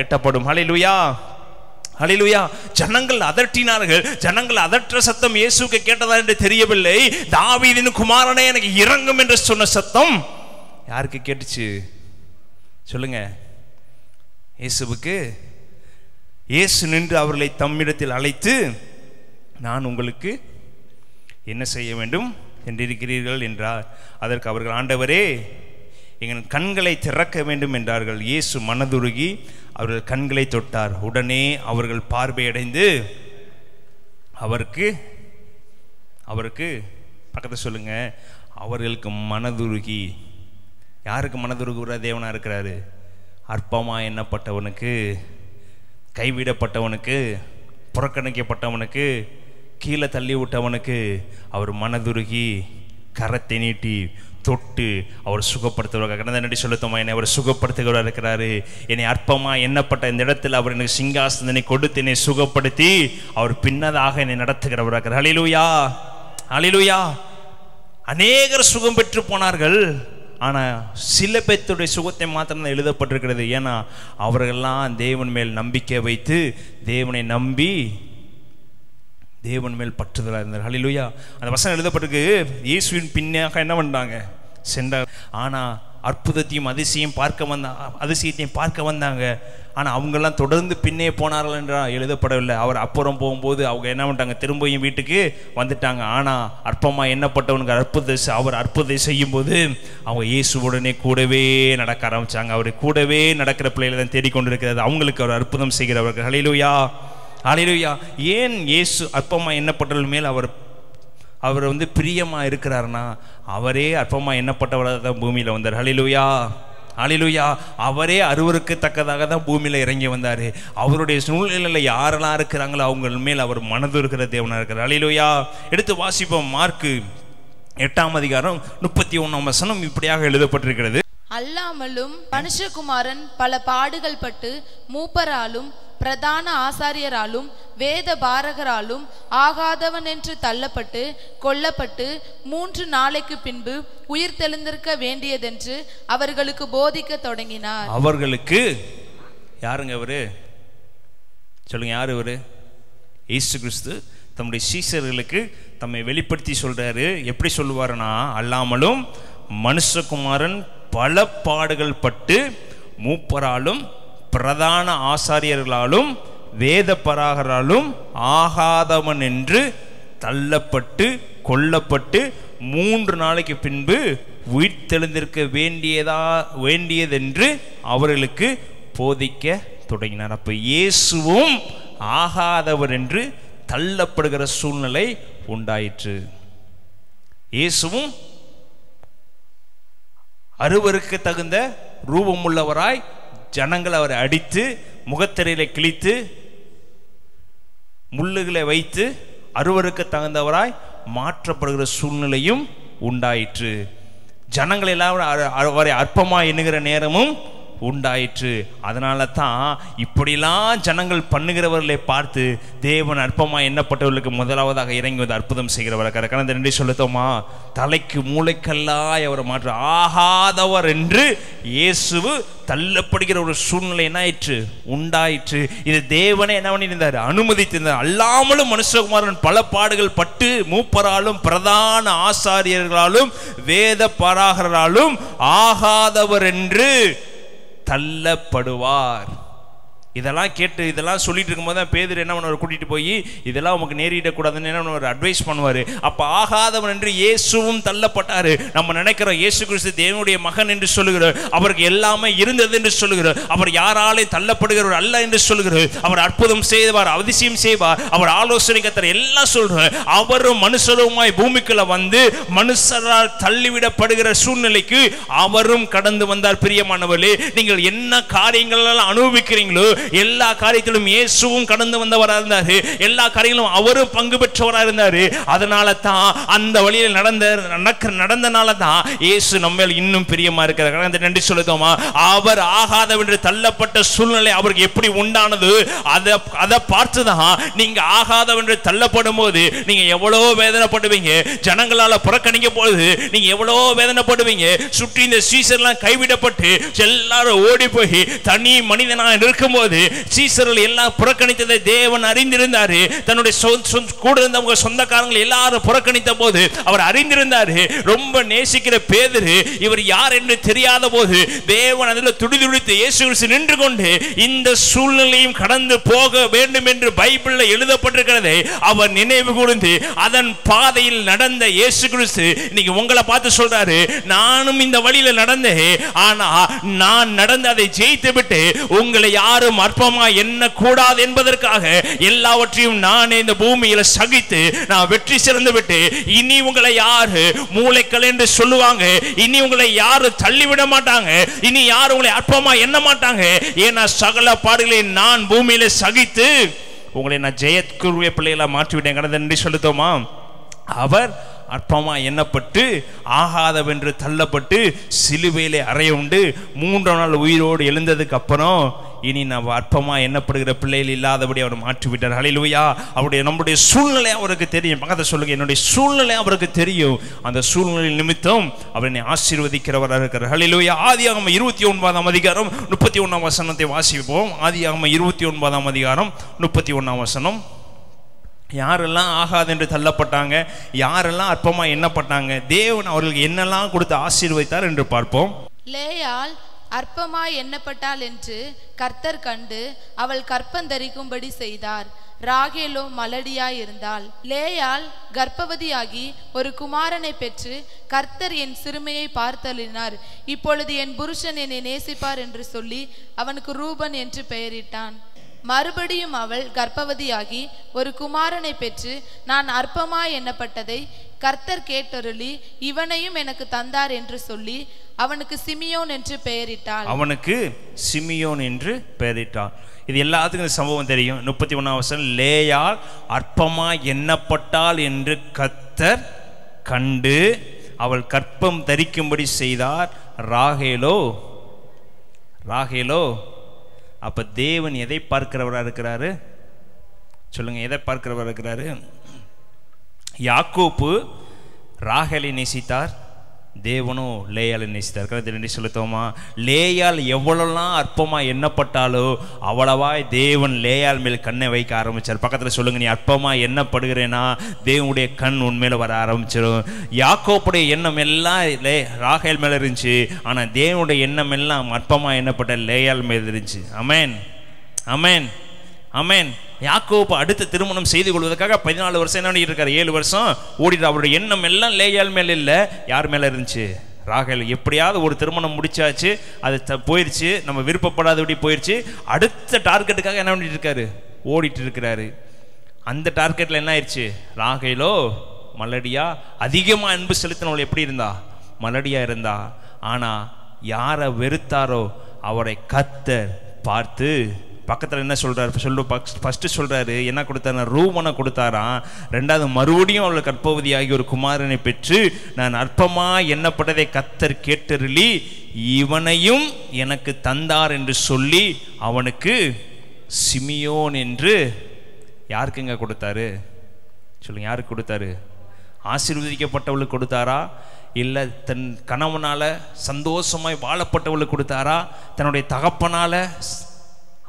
எட்டப்படும். ஹல்லேலூயா, ஹல்லேலூயா. ஜனங்கள் அதட்டினார்கள். ஜனங்கள் அதற்ற சத்தம் இயேசுவுக்கு கேட்டதா என்று தெரியவில்லை. தாவீதின் குமாரனே எனக்கு இறங்கும் என்று சொன்ன சத்தம் யாருக்கு கேட்டுச்சு சொல்லுங்க? இயேசுவுக்கு. இயேசு நின்று அவர்களை தம்மிடத்தில் அழைத்து, நான் உங்களுக்கு என்ன செய்ய வேண்டும் என்றிருக்கிறீர்கள் என்றார். அதற்கு அவர்கள், ஆண்டவரே எங்கள் கண்களை திறக்க வேண்டும் என்றார்கள். இயேசு மனதுருகி அவர்கள் கண்களை தொட்டார். உடனே அவர்கள் பார்வையடைந்து அவருக்கு பக்கத்தில் சொல்லுங்க, அவர்களுக்கு மனதுருகி. யாருக்கு மனதுருகுற தேவனா இருக்கிறாரு? அற்பமா எண்ணப்பட்டவனுக்கு, கைவிடப்பட்டவனுக்கு, புறக்கணிக்கப்பட்டவனுக்கு, கீழே தள்ளி விட்டவனுக்கு அவர் மனதுருகி கரத்தை நீட்டி தொட்டு அவர் சுகப்படுத்துவார். நன்றி செலுத்துமா, என்னை அவர் சுகப்படுத்துகிறவராக இருக்கிறாரு. என்னை அற்பமா எண்ணப்பட்ட இந்த இடத்தில் அவர் எனக்கு சிங்காசனத்தை கொடுத்து என்னை சுகப்படுத்தி அவர் பின்னதாக என்னை நடத்துகிறவராக இருக்கிறார். ஹல்லேலூயா, ஹல்லேலூயா. அநேகர் சுகம் பெற்று போனார்கள். ஆனால் சில பேர்த்துடைய சுகத்தை மாத்திரம் எழுதப்பட்டிருக்கிறது. ஏன்னா அவர்களெல்லாம் தேவன் மேல் நம்பிக்கை வைத்து தேவனை நம்பி தேவன் மேல் பற்றுதலாக இருந்தார். ஹல்லேலூயா. அந்த வசனம் எழுதப்பட்டிருக்கு, இயேசுவின் பின்னாக என்ன பண்ணாங்க? சென்றார். ஆனால் அற்புதத்தையும் அதிசயத்தையும் பார்க்க வந்தாங்க. ஆனால் அவங்கெல்லாம் தொடர்ந்து பின்னே போனார்கள் என்றால் எழுதப்படவில்லை. அவர் அப்புறம் போகும்போது அவங்க என்ன பண்ணிட்டாங்க, திரும்பியும் வீட்டுக்கு வந்துட்டாங்க. ஆனால் அற்பமாக எண்ணப்பட்டவனுக்கு அவர் அற்புதத்தை செய்யும்போது அவங்க இயேசுவுடனே கூடவே நடக்க ஆரம்பித்தாங்க. அவர் கூடவே நடக்கிற பிள்ளைகளை தான் தேடிக்கொண்டு இருக்கிறது. அவங்களுக்கு அவர் அற்புதம் செய்கிறவர்கள். ஹல்லேலூயா, ஹல்லேலூயா. ஏன் இயேசு அற்பமாக எண்ணப்பட்டவர்கள் மேல் அவர் பிரியமாக இருக்கிறார்னா, அவரே அற்பமாக எண்ணப்பட்டவராக தான் பூமியில் வந்தார். ஹல்லேலூயா, ஹல்லேலூயா. அவரே அருவருக்கு தக்கதாக தான் பூமியில் இறங்கி வந்தார். அவருடைய சூழ்நிலையில் யாரெல்லாம் இருக்கிறாங்களோ அவங்க மேல் அவர் மனது இருக்கிற தேவனாக இருக்கிறார். ஹல்லேலூயா. எடுத்து வாசிப்போம். மார்க்கு 8ஆம் அதிகாரம் 31ஆம் வசனம் இப்படியாக எழுதப்பட்டிருக்கிறது. அல்லாமலும் மனுஷகுமாரன் பல பாடுகள் பட்டு மூப்பராலும் பிரதான ஆசாரியராலும் வேத பாரகராலும் ஆகாதவன் என்று தள்ளப்பட்டு கொல்லப்பட்டு 3 நாளைக்கு பின்பு உயிர் தெழுந்திருக்க வேண்டியதென்று அவர்களுக்கு போதிக்க தொடங்கினார். அவர்களுக்கு யாருங்க அவரு? சொல்லுங்க, யாரு அவரு? இயேசு கிறிஸ்து தம்முடைய சீஷர்களுக்கு தம்மை வெளிப்படுத்தி சொல்றாரு. எப்படி சொல்லுவாருன்னா, அல்லாமலும் மனுஷகுமாரன் பல பாடுகள் பட்டு மூப்பராலும் பிரதான ஆசாரியர்களாலும் வேத பராகராலும் ஆகாதவன் என்று தள்ளப்பட்டு கொல்லப்பட்டு 3 நாளைக்கு பின்பு உயிர் தெழுந்திருக்க வேண்டியதென்று அவர்களுக்கு போதிக்க தொடங்கினார். அப்ப இயேசுவும் ஆகாதவர் என்று தள்ளப்படுகிற சூழ்நிலை உண்டாயிற்று. இயேசுவும் அருவருக்கு தகுந்த ரூபமுள்ளவராய் ஜனங்கள் அவரை அடித்து முகத்திரையில கிழித்து முள்ளுகளை வைத்து அருவருக்கு தகுந்தவராய் மாற்றப்படுகிற சூழ்நிலையும் உண்டாயிற்று. ஜனங்கள் எல்லாம் அவரை அற்பமாய் எண்ணுகிற நேரமும் உண்டாயிற்று. அதனால தான் இப்படிலாம் ஜனங்கள் பண்ணுகிறவர்களை பார்த்து தேவன் அற்பமாக எண்ணப்பட்டவர்களுக்கு முதலாவதாக இறங்கி வந்து அற்புதம் செய்கிறவர். கடந்த 2 சொல்லுத்தோமா, தலைக்கு மூளைக்கல்லாய் அவரை மாற்ற ஆகாதவர் என்று இயேசுவு தள்ளப்படுகிற ஒரு சூழ்நிலை என்ன ஆயிற்று, உண்டாயிற்று. இது தேவனே என்ன பண்ணியிருந்தார், அனுமதித்திருந்தார். அல்லாமலும் மனுஷகுமாரன் பல பாடுகள் பட்டு மூப்பராலும் பிரதான ஆசாரியர்களாலும் வேத பராகராலும் ஆகாதவர் என்று தள்ளப்படுவார். இதெல்லாம் கேட்டு இதெல்லாம் சொல்லிட்டு இருக்கும்போது தான் பேதுரு என்ன பண்ணுவார், கூட்டிட்டு போய் இதெல்லாம் உமக்கு நேரிடக்கூடாதுன்னு என்ன பண்ணுவார், அட்வைஸ் பண்ணுவார். அப்போ ஆகாதவன் என்று இயேசுவும் தள்ளப்பட்டார். நம்ம நினைக்கிறோம் இயேசு கிறிஸ்து தேவனுடைய மகன் என்று சொல்லுகிறார், அவருக்கு எல்லாமே இருந்தது என்று சொல்லுகிறார், அவர் யாராலே தள்ளப்படுகிறவர் அல்ல என்று சொல்லுகிறார், அவர் அற்புதம் செய்வார், அதிசயம் செய்வார், அவர் ஆலோசனை கர்த்தர் எல்லாம் சொல்றார். அவரும் மனுஷருமாய் பூமிக்குள்ள வந்து மனுஷரால் தள்ளிவிடப்படுகிற சூழ்நிலைக்கு அவரும் கடந்து வந்தார். பிரியமானவர்களே, நீங்கள் என்ன காரியங்கள் அனுபவிக்கிறீங்களோ எல்லா காரியத்திலும் இயேசுவும் கடந்து வந்தவராக இருந்தாரு. எல்லா காரியங்களும் அவரும் பங்கு பெற்றவராக இருந்தாரு. அதனால தான் அந்த வழியில் நடந்தனால தான் இயேசு நம்ம இன்னும் பிரியமா இருக்கிறார். நன்றி சொல்லுதோமா. அவர் ஆகாதவென்று தள்ளப்பட்ட சூழ்நிலை அவருக்கு எப்படி உண்டானது, அதை பார்த்துதான் நீங்க ஆகாதவென்று தள்ளப்படும் போது நீங்க எவ்வளவு வேதனைப்படுவீங்க. ஜனங்களால புறக்கணிக்க போது நீங்க எவ்வளவு வேதனைப்படுவீங்க. சுற்றி இந்த சீசர்லாம் கைவிடப்பட்டு எல்லாரும் ஓடி போய் தனி மனிதனாக இருக்கும்போது சீசர்கள் எல்லாம் புறக்கணித்ததை தேவன் அறிந்திருந்தாரு. தன்னுடைய கூட இருந்தவங்க சொந்தக்காரங்கள் எல்லாரும் புறக்கணித்த போது அவர் அறிந்திருந்தாரு. ரொம்ப நேசிக்கிற பேதுரு இவர் யார் என்று தெரியாத போது தேவன் அதில் துடிதுடித்து இயேசு கிறிஸ்து நின்று கொண்டு இந்த சூழ்நிலையும் கடந்து போக வேண்டும் என்று பைபிள்ல எழுதப்பட்டிருக்கிறதை அவர் நினைவு கூர்ந்து அதன் பாதையில் நடந்த இயேசு கிறிஸ்து இன்னைக்கு உங்களை பார்த்து சொல்றாரு, நானும் இந்த வழியில நடந்தேன், ஆனா நான் நடந்து அதை ஜெயித்து விட்டு உங்களை யாரும் அற்பமா என்ன கூடாது என்பதற்காக எல்லாவற்றையும் நானே இந்த பூமியில சகித்து நான் வெற்றி சிறந்து விட்டு இனி உங்களை யாரு மூளைக்கல் என்று சொல்லுவாங்க, இனி உங்களை யாரு தள்ளிவிட மாட்டாங்க, இனி யாரும் உங்களை அற்பமா எண்ண மாட்டாங்க. ஏன்னா சகல பாடுகளை நான் பூமியில சகித்து உங்களை நான் ஜெயக்குரிய பிள்ளைகளா மாற்றிவிட்டேன். கடந்த நன்றி சொல்லுத்தோமா. அவர் அற்பமா எண்ணப்பட்டு ஆகாதவென்று தள்ளப்பட்டு சிலுவையிலே அறையுண்டு 3ஆம் நாள் உயிரோடு எழுந்ததுக்கு அப்புறம் இனி நம்ம அற்பமா எண்ணப்படுகிற பிள்ளைகள் இல்லாதபடி அவர் மாற்றிவிட்டார். ஹல்லேலூயா. அவருடைய நம்முடைய சூழ்நிலை அவருக்கு தெரியும். பக்கத்தை சொல்லுங்க, என்னுடைய சூழ்நிலை அவருக்கு தெரியும். அந்த சூழ்நிலை நிமித்தம் அவர் என்னை ஆசீர்வதிக்கிறவராக இருக்கிறார். ஹல்லேலூயா. ஆதியாகமம் 29ஆம் அதிகாரம் 31ஆம் வசனத்தை வாசிப்போம். ஆதியாகமம் 29ஆம் அதிகாரம் 31ஆம் வசனம். யாரெல்லாம் ஆகாது என்று தள்ளப்பட்டாங்க, யாரெல்லாம் அற்பமா எண்ணப்பட்டாங்க, தேவன் அவர்களுக்கு என்னெல்லாம் கொடுத்து ஆசீர்வதித்தார் என்று பார்ப்போம். லேயாள் அற்பமாய் எண்ணப்பட்டாள் என்று கர்த்தர் கண்டு அவள் கற்பந்தரிக்கும்படி செய்தார். ராகேலோ மலடியாய் இருந்தாள். லேயாள் கர்ப்பவதியாகி ஒரு குமாரனை பெற்று கர்த்தர் என் சிறுமையை பார்த்தளினார், இப்பொழுது என் புருஷன் என்னை நேசிப்பார் என்று சொல்லி அவனுக்கு ரூபன் என்று பெயரிட்டான். மறுபடியும் அவள் கர்ப்பவதியாகி ஒரு குமாரனை பெற்று நான் அற்பமாய் எண்ணப்பட்டதை கர்த்தர் கேட்டருளி இவனையும் எனக்கு தந்தார் என்று சொல்லி அவனுக்கு சிமியோன் என்று பெயரிட்டாள். அவனுக்கு சிமியோன் என்று பெயரிட்டாள். இது எல்லாத்துக்கும் இந்த சம்பவம் தெரியும். 31ஆம் வசனம், லேயாள் அற்பமாய் எண்ணப்பட்டாள் என்று கர்த்தர் கண்டு அவள் கற்பம் தரிக்கும்படி செய்தார். ராகேலோ அப்ப தேவன் எதை பார்க்கிறவராக இருக்கிறாரு சொல்லுங்க? எதை பார்க்கிறவராக இருக்கிறாரு? யாக்கோப்பு ராகேலை நேசித்தார், தேவனோ லேயாளை நேசித்தார். கரெக்ட் சொல்லுத்தோமா? லேயாள் எவ்வளோலாம் அற்பமாக எண்ணப்பட்டாலோ அவ்வளவாய் தேவன் லேயாள் மேல் கண்ணை வைக்க ஆரம்பித்தார். பக்கத்தில் சொல்லுங்க, நீ அற்பமாக எண்ணப்படுகிறேன்னா தேவனுடைய கண் உண்மையில வர ஆரம்பிச்சிடும். யாக்கோப்புடைய எண்ணம் எல்லாம் ராகேல் மேலே இருந்துச்சு, ஆனால் தேவனுடைய எண்ணம் எல்லாம் அற்பமாக எண்ணப்பட்ட லேயாள் மேல் இருந்துச்சு. அமேன், அமேன், அமேன். யாக்கோப்பு அடுத்த திருமணம் செய்து கொள்வதற்காக 14 வருஷம் என்ன பண்ணிட்டு இருக்காரு? 7 வருஷம் ஓடிட்டு. அவருடைய எண்ணம் எல்லாம் லேயாள் மேல இல்லை, யார் மேல இருந்துச்சு? ராகேல். எப்படியாவது ஒரு திருமணம் முடிச்சாச்சு, அது போயிடுச்சு, நம்ம விருப்பப்படாதபடி போயிடுச்சு. அடுத்த டார்கெட்டுக்காக என்ன பண்ணிட்டு இருக்காரு? ஓடிட்டு இருக்கிறாரு. அந்த டார்கெட்ல என்ன ஆயிடுச்சு? ராகேலோ மலடியா, அதிகமாக அன்பு செலுத்தினவள் எப்படி இருந்தா? மலடியா இருந்தா. ஆனா யாரை வெறுத்தாரோ அவரை கர்த்தர் பார்த்து பக்கத்தில் என்ன சொல்றாரு? ஃபர்ஸ்ட் சொல்றாரு என்ன கொடுத்தாரு? ரூபனை கொடுத்தாராம். ரெண்டாவது மறுபடியும் அவள் கர்ப்பவதியாகி ஒரு குமாரனை பெற்று நான் அற்பமா எண்ணப்பட்டதை கர்த்தர் கேட்டருளி இவனையும் எனக்கு தந்தார் என்று சொல்லி அவனுக்கு சிமியோன் என்று யாருக்குங்க கொடுத்தாரு? சொல்லுங்க, யாருக்கு கொடுத்தாரு? ஆசீர்வதிக்கப்பட்டவளுக்கு கொடுத்தாரா? இல்லை தன் கணவனால சந்தோஷமாய் வாழப்பட்டவளுக்கு கொடுத்தாரா? தன்னுடைய தகப்பனால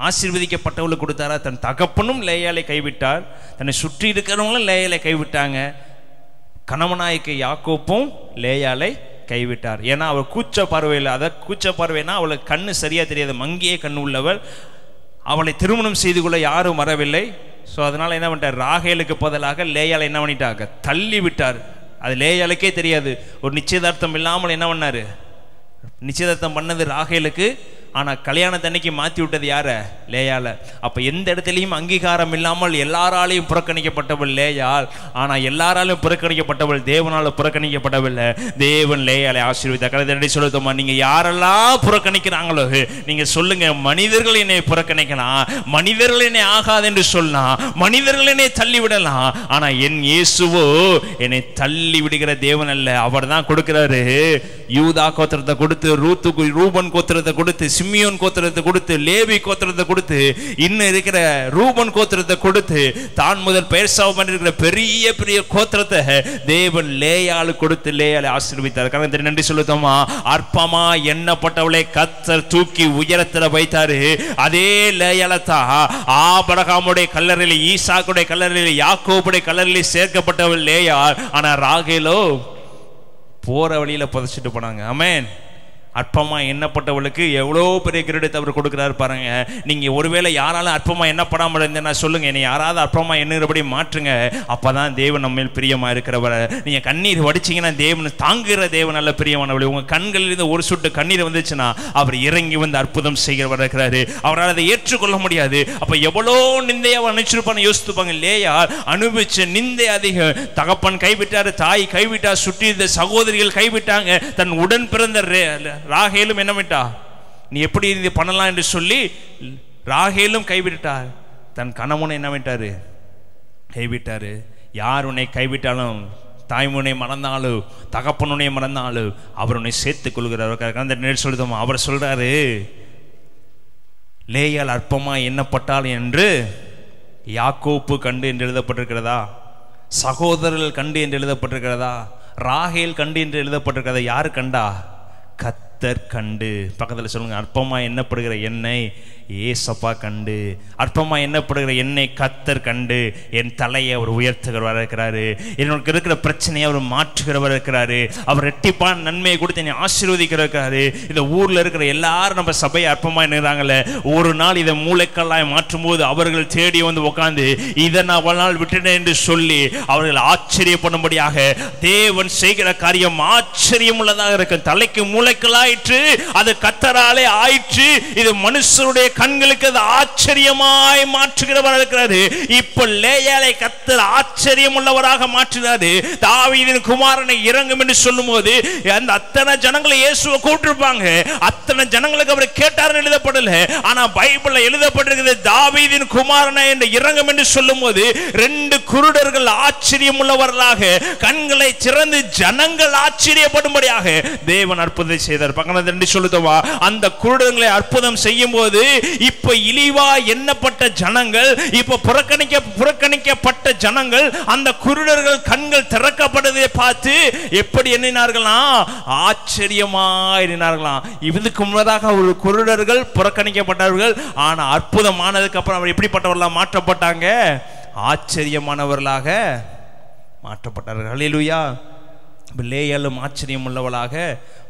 ஆசீர்வதிக்கப்பட்டவளுக்கு கொடுத்தாரா? தன் தகப்பனும் லேயாளை கைவிட்டார், தன்னை சுற்றி இருக்கிறவங்களும் லேயாளை கைவிட்டாங்க. கணவனாய்க்கு யாக்கோப்பும் லேயாளை கைவிட்டார். ஏன்னா அவள் கூச்ச பார்வையில், அதை கூச்ச பார்வைனா அவளுக்கு கண்ணு சரியா தெரியாது, மங்கியே கண்ணு உள்ளவள். அவளை திருமணம் செய்து கொள்ள யாரும் வரவில்லை. ஸோ அதனால என்ன பண்ணிட்டார்? ராகேலுக்கு பதிலாக லேயாளை என்ன பண்ணிட்டாங்க? தள்ளி விட்டார். அது லேயாளுக்கே தெரியாது. ஒரு நிச்சயதார்த்தம் இல்லாமல் என்ன பண்ணாரு? நிச்சயதார்த்தம் பண்ணது ராகேலுக்கு, ஆனால் கல்யாணத்தன்னைக்கு மாற்றி விட்டது யார? லேயால. அப்போ எந்த இடத்துலையும் அங்கீகாரம் இல்லாமல் எல்லாராலையும் புறக்கணிக்கப்பட்டவள் லேயாள். ஆனால் எல்லாராலையும் புறக்கணிக்கப்பட்டவள் தேவனால் புறக்கணிக்கப்படவில்லை. தேவன் லேயாலை ஆசீர்வதித்தார். கரெக்டாக சொல்லுமா? நீங்கள் யாரெல்லாம் புறக்கணிக்கிறாங்களோ நீங்கள் சொல்லுங்க, மனிதர்கள் என்னை புறக்கணிக்கலாம், மனிதர்கள் என்னை ஆகாது என்று சொல்லலாம், மனிதர்கள் என்னை தள்ளி விடலாம், ஆனால் என் இயேசுவோ என்னை தள்ளி விடுகிற தேவன் அல்ல. அவர் தான் கொடுக்கிறாரு. யூதா கோத்திரத்தை கொடுத்து, ரூபன் கோத்திரத்தை கொடுத்து, சிமியோன் கோத்திரத்தை கொடுத்து, லேவி கோத்திரத்தை கொடுத்து, இன்னும் இருக்கிற ரூபன் கோத்திரத்தை கொடுத்து, தான் முதல் பெயர்சாவம் இருக்கிற பெரிய பெரிய கோத்திரத்தை தேவன் லேயாளு கொடுத்து லேயாளை ஆசீர்வதித்தார். காரணம் நன்றி சொல்லுத்தோமா? அற்பமா எண்ணப்பட்டவளை கர்த்தர் தூக்கி உயரத்தில் வைத்தாரு. அதே லேயாளத்தான் ஆபிரகாமுடைய கல்லறையில், ஈசாக்குடைய கல்லறையில், யாக்கோபுடைய கல்லறையில் சேர்க்கப்பட்டவள் லேயாள். ஆனா ராகேலோ போற வழியில புதைச்சிட்டு போனாங்க. ஆமென். அற்பமா எண்ணப்பட்டவளுக்கு எவ்வளோ பெரிய கிரெடிட் அவர் கொடுக்குறாரு பாருங்க. நீங்க ஒருவேளை யாராலும் அற்பமா எண்ணப்படாமல் இருந்தேன்னா சொல்லுங்க, என்னை யாராவது அற்பமா எண்ணுகிறபடி மாற்றுங்க. அப்பதான் தேவன் நம்ம மேல் பிரியமா இருக்கிறவரை. நீங்க கண்ணீர் வடிச்சிங்கன்னா தேவன் தாங்குகிற தேவன் நல்ல பிரியமானவளை. உங்க கண்களிலிருந்து ஒரு சொட்டு கண்ணீர் வந்துச்சுன்னா அவர் இறங்கி வந்து அற்புதம் செய்கிறவர் இருக்கிறாரு. அவரால் அதை ஏற்றுக்கொள்ள முடியாது. அப்ப எவ்வளோ நிந்தையா அனுப்பிச்சிருப்பான்னு யோசித்துப்பாங்க. லேயா அனுபவிச்ச நிந்தை அதிகம். தகப்பன் கைவிட்டாரு, தாய் கைவிட்டார், சுற்றி இருந்த சகோதரிகள் கைவிட்டாங்க. தன் உடன் பிறந்த ராகேலும் என்ன விட்டா? நீ எப்படி இது பண்ணலாம் என்று சொல்லி ராகேலும் கைவிட்டார். தன் கணவனை என்ன விட்டாரு? கைவிட்டாரு. யார் உன்னை கைவிட்டாலும், தாய்மொழியை மறந்தாலும், தகப்பனுடைய மறந்தாலும் அவர் உன்னை சேர்த்துக் கொள்கிறார். அந்த நேர் சொல்லுதோம். அவர் சொல்றாரு, லேயாள் அற்பமா எண்ணப்பட்டாள் என்று யாக்கோப்பு கண்டு என்று எழுதப்பட்டிருக்கிறதா? சகோதரர்கள் கண்டு என்று எழுதப்பட்டிருக்கிறதா? ராகேல் கண்டு என்று எழுதப்பட்டிருக்கிறதா? யாரு கண்டா? கர்த்தர் கண்டு. பக்கத்தில் சொல்லுங்க, அற்பமா எண்ணப்படுகிற என்னை ஏசப்பா கண்டு, அற்பமா எண்ணப்படுகிற என்னை கர்த்தர் கண்டு என் தலையை அவர் உயர்த்துகிறவர் இருக்கிறாரு. எனக்கு இருக்கிற பிரச்சனையை அவர் மாற்றுகிறவர் இருக்கிறாரு. அவர் ரெட்டிப்பான நன்மையை கொடுத்து என்னை ஆசீர்வதிக்கிற இருக்கிறாரு. இந்த ஊர்ல இருக்கிற எல்லாரும் நம்ம சபையை அற்பமா எண்ணுறாங்களே, ஒரு நாள் இதை மூளைக்கல்லாய் மாற்றும் போது அவர்கள் தேடி வந்து உட்கார்ந்து இதை நான் ஒரு நாள் விட்டுட்டேன் என்று சொல்லி அவர்கள் ஆச்சரியப்படும்படியாக தேவன் செய்கிற காரியம் ஆச்சரியம் உள்ளதாக இருக்கு. தலைக்கு மூளைக்கல்லாயிற்று, அது கர்த்தராலே ஆயிற்று. இது மனுஷருடைய கண்களுக்கு அது ஆச்சரியமாய் மாற்றுகிறவர் இருக்கிறாரு. இப்ப லேயாளை கர்த்தர் ஆச்சரியம் உள்ளவராக மாற்றினாரு. தாவீதின் குமாரனை இறங்கும் என்று சொல்லும் போது அந்த அத்தனை ஜனங்களை இயேசுவை கூப்பிட்டிருப்பாங்க. அத்தனை ஜனங்களுக்கு அவர் கேட்டார்னு எழுதப்படல. ஆனா பைபிள்ல எழுதப்பட்டிருக்கிறது தாவீதின் குமாரனை என்று இறங்கும் என்று சொல்லும் போது 2 குருடர்கள் ஆச்சரியம் உள்ளவர்களாக கண்களை திறந்து ஜனங்கள் ஆச்சரியப்படும்படியாக தேவன் அற்புதத்தை செய்தார். பக்கத்துல 2 சொல்லுதவா, அந்த குருடர்களை அற்புதம் செய்யும் போது இப்ப இழிவா எண்ணப்பட்ட ஜனங்கள், இப்ப புறக்கணிக்கப்பட்ட ஜனங்கள் அந்த குருடர்கள் கண்கள் திறக்கப்படுவதை பார்த்து எப்படி எண்ணினார்களாம்? ஆச்சரியமா எண்ணினார்களாம். இதுக்கு முன்னதாக ஒரு குருடர்கள் புறக்கணிக்கப்பட்டவர்கள், ஆனா அற்புதமானதுக்கு அப்புறம் அவர் எப்படிப்பட்டவர்களாக மாற்றப்பட்டாங்க? ஆச்சரியமானவர்களாக மாற்றப்பட்டார்கள். ஹல்லேலூயா. லேயாளும் ஆச்சரியம் உள்ளவளாக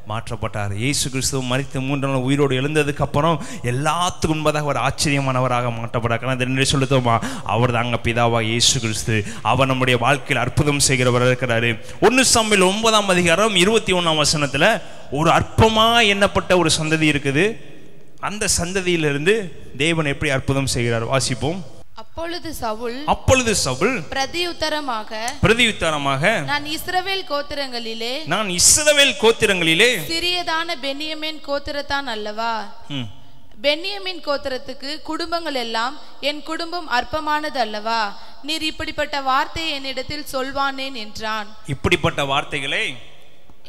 மாற்றப்பட்டார். இயேசு கிறிஸ்து மரித்து 3 நாள் உயிரோடு எழுந்ததுக்கு அப்புறம் எல்லாத்துக்கும் முன்பதாக அவர் ஆச்சரியமானவராக மாற்றப்பட்டார். சொல்லுதோமா, அவர் தாங்க பிதாவா இயேசு கிறிஸ்து. அவர் நம்முடைய வாழ்க்கையில் அற்புதம் செய்கிறவர் இருக்கிறாரு. 1 சாமுவேல் 9ஆம் அதிகாரம் 21ஆம் வசனத்துல ஒரு அற்பமா எண்ணப்பட்ட ஒரு சந்ததி இருக்குது. அந்த சந்ததியிலிருந்து தேவன் எப்படி அற்புதம் செய்கிறார் வாசிப்போம். அப்பொழுது சவுல் பிரதியுத்தரமாக நான் இஸ்ரவேல் கோத்திரங்களிலே சிறியதான பென்யமீன் கோத்திரத்தான் அல்லவா? பென்யமீன் கோத்திரத்துக்கு குடும்பங்கள் எல்லாம் என் குடும்பம் அற்பமானது அல்லவா? நீர் இப்படிப்பட்ட வார்த்தையை என்னிடத்தில் சொல்வானேன் என்றான். இப்படிப்பட்ட வார்த்தைகளை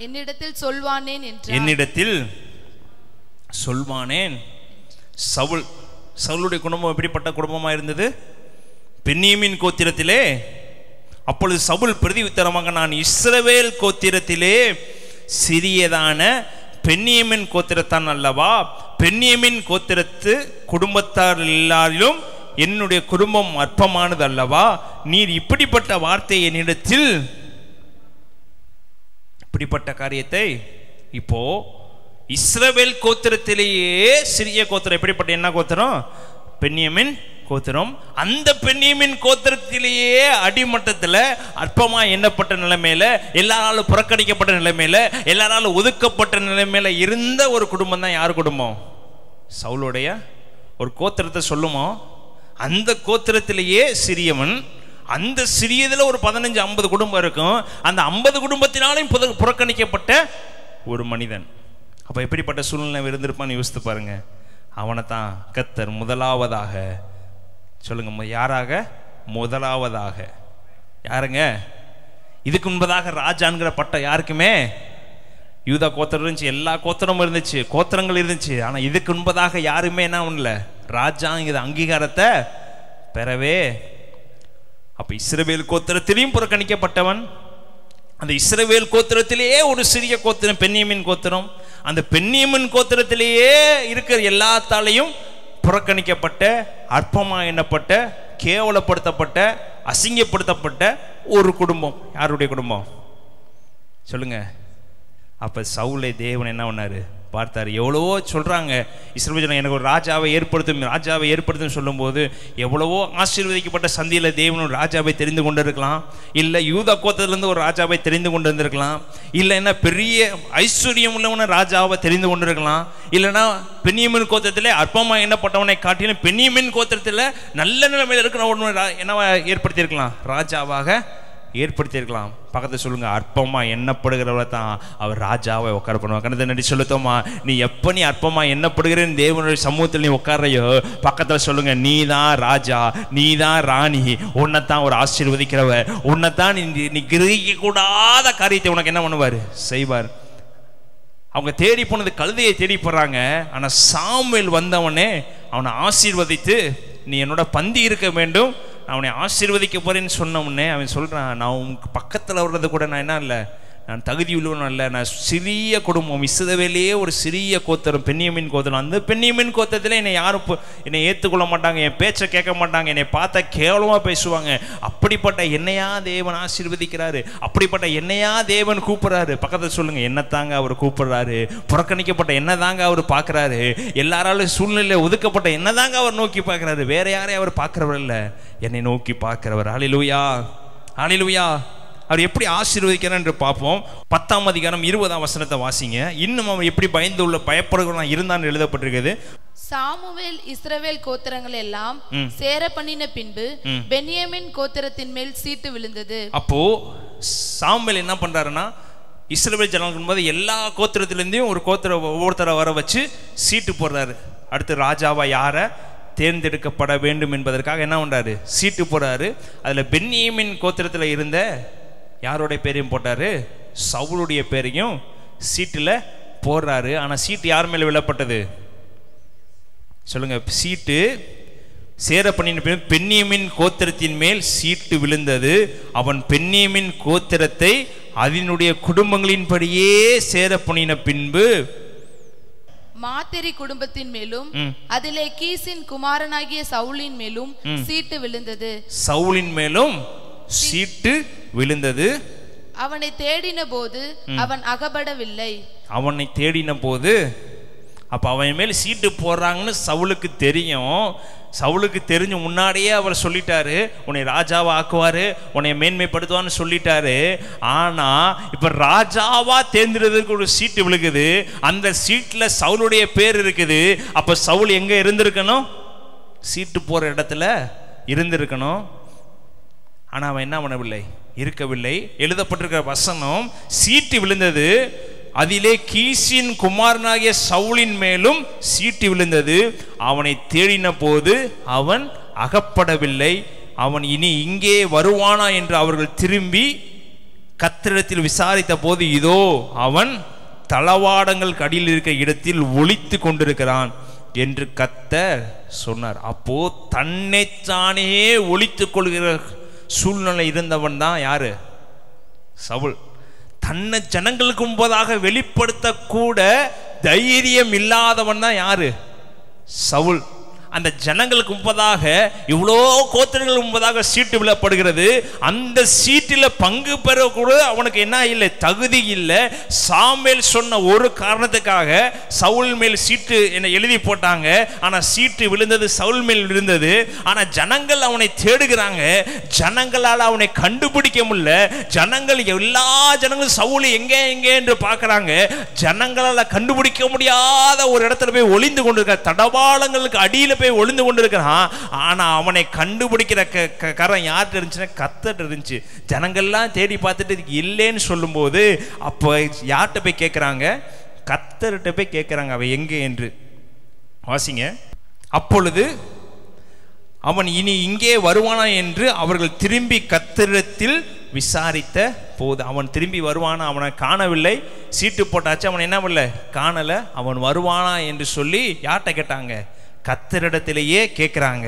என்னிடத்தில் சொல்வானேன் என்றான். என்னிடத்தில் சொல்வானேன். சவுலுடைய குடும்பம் எப்படிப்பட்ட குடும்பமா இருந்தது? பென்யமீன் கோத்திரத்திலே. அப்பொழுது சவுல் பிரதியுத்தரமாக நான் இஸ்ரவேல் கோத்திரத்திலே சிறியதான பென்யமீன் கோத்திரத்தான் அல்லவா? பென்யமீன் கோத்திரத்து குடும்பத்தார் எல்லாரிலும் என்னுடைய குடும்பம் அற்பமானது அல்லவா? நீர் இப்படிப்பட்ட வார்த்தை என்னிடத்தில், இப்படிப்பட்ட காரியத்தை இப்போ இஸ்ரவேல் கோத்திரத்திலேயே சிறிய கோத்திரம், எப்படிப்பட்ட என்ன கோத்திரம்? பென்யமீன் கோத்திரம். அந்த பென்யமீன் கோத்திரத்திலேயே அடிமட்டத்தில் அற்பமா எண்ணப்பட்ட நிலைமையில, எல்லாராலும் புறக்கணிக்கப்பட்ட நிலைமையில, எல்லாராலும் ஒதுக்கப்பட்ட நிலைமையில இருந்த ஒரு குடும்பம் தான் யார் குடும்பம்? சவுலுடைய ஒரு கோத்திரத்தை சொல்லுமோ, அந்த கோத்திரத்திலேயே சிறியவன். அந்த சிறியதுல ஒரு 15-50 குடும்பம் இருக்கும். அந்த 50 குடும்பத்தினாலும் புறக்கணிக்கப்பட்ட ஒரு மனிதன். அப்ப எப்படிப்பட்ட சூழ்நிலை இருந்திருப்பான்னு யோசித்து பாருங்க. அவனை தான் கர்த்தர் முதலாவதாக, சொல்லுங்க யாராக? முதலாவதாக யாருங்க? இதுக்கு முன்பதாக ராஜான்கிற பட்டம் யாருக்குமே, யூதா கோத்திரம் இருந்துச்சு, எல்லா கோத்திரமும் இருந்துச்சு, கோத்திரங்கள் இருந்துச்சு. ஆனா இதுக்கு முன்பதாக யாருமே என்ன பண்ணல, ராஜாங்கிற அங்கீகாரத்தை பெறவே. அப்ப இஸ்ரவேல் கோத்திரத்திலையும் புறக்கணிக்கப்பட்டவன். அந்த இஸ்ரவேல் கோத்திரத்திலேயே ஒரு சிறிய கோத்திரம் பென்யமீன் கோத்திரம். அந்த பென்யமீன் கோத்திரத்திலேயே இருக்கிற எல்லாத்தாலையும் புறக்கணிக்கப்பட்ட, அற்பமா எண்ணப்பட்ட, கேவலப்படுத்தப்பட்ட, அசிங்கப்படுத்தப்பட்ட ஒரு குடும்பம். யாருடைய குடும்பம் சொல்லுங்க? அப்ப சவுலை தேவன் என்ன பண்ணாரு பார்த்தாரு. எவ்வளவோ சொல்றாங்க இஸ்ரவேல் எனக்கு ஒரு ராஜாவை ஏற்படுத்தும் சொல்லும் போது எவ்வளவோ ஆசீர்வதிக்கப்பட்ட சந்தியில தேவன் ஒரு ராஜாவை தெரிந்து கொண்டு இருக்கலாம். இல்ல யூதா கோத்திரத்திலிருந்து ஒரு ராஜாவை தெரிந்து கொண்டு இருந்திருக்கலாம். இல்லைன்னா பெரிய ஐஸ்வர்யம் உள்ளவன ராஜாவை தெரிந்து கொண்டு இருக்கலாம். இல்லைன்னா பென்யமீன் கோத்திரத்திலே அற்பமா எண்ணப்பட்டவனை காட்டிலும் பென்யமீன் கோத்திரத்தில் நல்ல நிலைமையில் இருக்கிற என்னவா ஏற்படுத்தியிருக்கலாம், ராஜாவாக ஏற்படுத்தியிருக்கலாம். பக்கத்தை சொல்லுங்க, அற்பமா எண்ணப்படுகிறவரை தான் அவர் ராஜாவை உட்கார பண்ணுவாங்க. கணத்தை நடி சொல்லுத்தோமா, நீ எப்ப நீ அற்பமா எண்ணப்படுகிறேன்னு தேவனுடைய சமூகத்தில் நீ உட்காரையோ, பக்கத்தில் சொல்லுங்க, நீ தான் ராஜா, நீ தான் ராணி, உன்னைத்தான் ஒரு ஆசீர்வதிக்கிறவர், உன்னைத்தான் நீ கிரகிக்க கூடாத காரியத்தை உனக்கு என்ன பண்ணுவார், செய்வார். அவங்க தேடி போனது கழுதையை தேடி போடுறாங்க. ஆனா சாமுவேல் வந்தவனே அவனை ஆசீர்வதித்து, நீ என்னோட பந்தி இருக்க வேண்டும், அவனை ஆசீர்வதிக்க போறேன்னு சொன்ன உடனே அவன் சொல்றான், நான் உங்க பக்கத்தில் வர்றது கூட நான் என்ன இல்லை, நான் தகுதி உள்ளவன் அல்ல, நான் சிறிய குடும்பம், இஸ்ரவேலிலே ஒரு சிறிய கோத்திரம், பென்யமீன் கோத்திரம். அந்த பென்யமீன் கோத்திரத்தில் என்னை யாரும் என்னை ஏற்றுக்கொள்ள மாட்டாங்க, என் பேச்சை கேட்க மாட்டாங்க, என்னை பார்த்தா கேவலமாக பேசுவாங்க. அப்படிப்பட்ட என்னையா தேவன் ஆசீர்வதிக்கிறாரு, அப்படிப்பட்ட என்னையா தேவன் கூப்பிட்றாரு. பக்கத்தில் சொல்லுங்க, என்னத்தாங்க அவர் கூப்பிடுறாரு? புறக்கணிக்கப்பட்ட என்ன தாங்க அவர் பார்க்குறாரு? எல்லாராலும் சூழ்நிலை ஒதுக்கப்பட்ட என்ன தாங்க அவர் நோக்கி பார்க்குறாரு? வேற யாரையும் அவர் பார்க்குறவர் இல்லை, என்னை நோக்கி பார்க்கிறவர். ஹல்லேலூயா, ஹல்லேலூயா. அவர் எப்படி ஆசீர்வதிக்கிறார் என்று பார்ப்போம். 10ஆம் அதிகாரம் 20ஆம் வசனத்தை வாசிங்க. இன்னும் அவன் எப்படி பயப்படுகிறவனா இருந்தான்னு எழுதப்பட்டிருக்கிறது. சாமுவேல் இஸ்ரவேல் கோத்திரங்கள் எல்லாம் சேர பண்ணின பின்பு பென்யமீன் கோத்திரத்தின் மேல் சீட்டு விழுந்தது. அப்போ சாமுவேல் என்ன பண்றாருன்னா, இஸ்ரவேல் ஜனங்களுக்கு போது எல்லா கோத்திரத்திலிருந்தும் ஒரு ஒவ்வொருத்தரை வர வச்சு சீட்டு போடுறாரு. அடுத்து ராஜாவா யாரை தேர்ந்தெடுக்கப்பட வேண்டும் என்பதற்காக என்ன பண்றாரு? சீட்டு போடுறாரு. அதுல பென்யமீன் கோத்திரத்தில் இருந்த யாரோடைய பேரையும் போட்டாரு? சவுலுடைய பேரையும் சீட்டுல போடுறாரு. ஆனா சீட்டு யார் மேல விழப்பட்டது? சொல்லுங்க. சீட்டு சேர பண்ணின பென்யமீன் கோத்திரத்தின் மேல் சீட்டு விழுந்தது. அவன் பென்யமீன் கோத்திரத்தை அதனுடைய குடும்பங்களின்படியே சேர பண்ணின பின்பு மாத்தேரி குடும்பத்தின் மேலும் அதிலே கீசின் குமாரனாகிய சவுலின் மேலும் சீட்டு விழுந்தது. சவுலின் மேலும் சீட்டு விழுந்தது. அவனை தேடின போது அவன் அகப்படவில்லை. அவனை தேடின போது, அப்ப அவன் மேல் சீட்டு போடுறாங்கன்னு சவுலுக்கு தெரியும். சவுலுக்கு தெரிஞ்ச முன்னாடியே அவர் சொல்லிட்டாரு, உன்னை ராஜாவா ஆக்குவாரு, உன்னை மேன்மைப்படுத்துவான்னு சொல்லிட்டாரு. ஆனா இப்ப ராஜாவா தேர்ந்தெடுக்கிறதுக்கு ஒரு சீட்டு விழுகுது. அந்த சீட்ல சவுலுடைய பேர் இருக்குது. அப்ப சவுல் எங்க இருந்திருக்கணும்? சீட்டு போற இடத்துல இருந்திருக்கணும். ஆனா அவன் என்ன பண்ணவில்லை? இருக்கவில்லை. எழுதப்பட்டிருக்கிற வசனம், சீட்டு விழுந்தது, அதிலே கீசின் குமாரனாகிய சவுலின் மேலும் சீட்டு விழுந்தது. அவனை தேடின போது அவன் அகப்படவில்லை. அவன் இனி இங்கே வருவானா என்று அவர்கள் திரும்பி கர்த்தரிடத்தில் விசாரித்த போது, இதோ அவன் தளவாடங்கள் அடியில் இருக்கிற இடத்தில் ஒளித்து கொண்டிருக்கிறான் என்று கர்த்தர் சொன்னார். அப்போ தன்னைத்தானே ஒளித்துக் கொள்கிற சூழ்நிலை இருந்தவன் தான் யாரு? சவுல். தன்னை ஜனங்களுக்கு முன்பதாக வெளிப்படுத்த கூட தைரியம் இல்லாதவன் தான் யாரு? சவுல். அந்த ஜனங்களுக்கு முன்பதாக, இவ்வளோ கோத்திரங்களுக்கு முன்பதாக சீட்டு விழப்படுகிறது. அந்த சீட்டில் பங்கு பெற கூட அவனுக்கு என்ன இல்லை? தகுதி இல்லை. சாமுவேல் சொன்ன ஒரு காரணத்துக்காக சவுல் மேல் சீட்டு என்ன எழுதி போட்டாங்க. ஆனால் சீட்டு விழுந்தது சவுல் மேல் விழுந்தது. ஆனால் ஜனங்கள் அவனை தேடுகிறாங்க. ஜனங்களால் அவனை கண்டுபிடிக்க முடியல. ஜனங்கள் எல்லா ஜனங்களும் சவுல் எங்கே எங்கே என்று பார்க்குறாங்க. ஜனங்களால் கண்டுபிடிக்க முடியாத ஒரு இடத்துல போய் ஒளிந்து கொண்டிருக்க, தடவாளங்களுக்கு அடியில் போய் ஒளிந்து கொண்டிருக்கிறான். ஆனா அவனை கண்டுபிடிக்கிற கரம் யார்கிட்ட இருந்துச்சுன்னா கர்த்தர்ட்ட இருந்துச்சு. ஜனங்கள்லாம் தேடி பார்த்துட்டு இல்லைன்னு சொல்லும் போது அப்ப யார்கிட்ட போய் கேட்கிறாங்க? கர்த்தர்ட்ட போய் கேட்கிறாங்க, அவ எங்கே என்று. வாசிங்க. அப்பொழுது அவன் இனி இங்கே வருவானா என்று அவர்கள் திரும்பி கர்த்தரிடத்தில் விசாரித்த போது, அவன் திரும்பி வருவானா? அவனை காணவில்லை. சீட்டு போட்டாச்சு, அவன் என்ன பண்ணல? காணல. அவன் வருவானா என்று சொல்லி யார்கிட்ட கேட்டாங்க? கர்த்தரிடத்திலேயே கேட்கிறாங்க.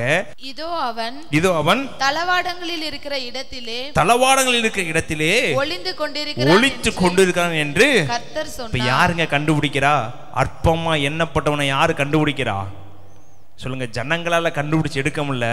இதோ அவன் தளவாடங்களில் இருக்கிற இடத்திலே ஒளிந்து கொண்டிருக்கிறான் என்று கர்த்தர் சொன்னார். இப்ப யாருங்க கண்டுபிடிக்கிறா? அற்பமா எண்ணப்பட்டவனை யாரு கண்டுபிடிக்கிறா? சொல்லுங்க. ஜனங்களால கண்டுபிடிச்சு எடுக்க முடியல,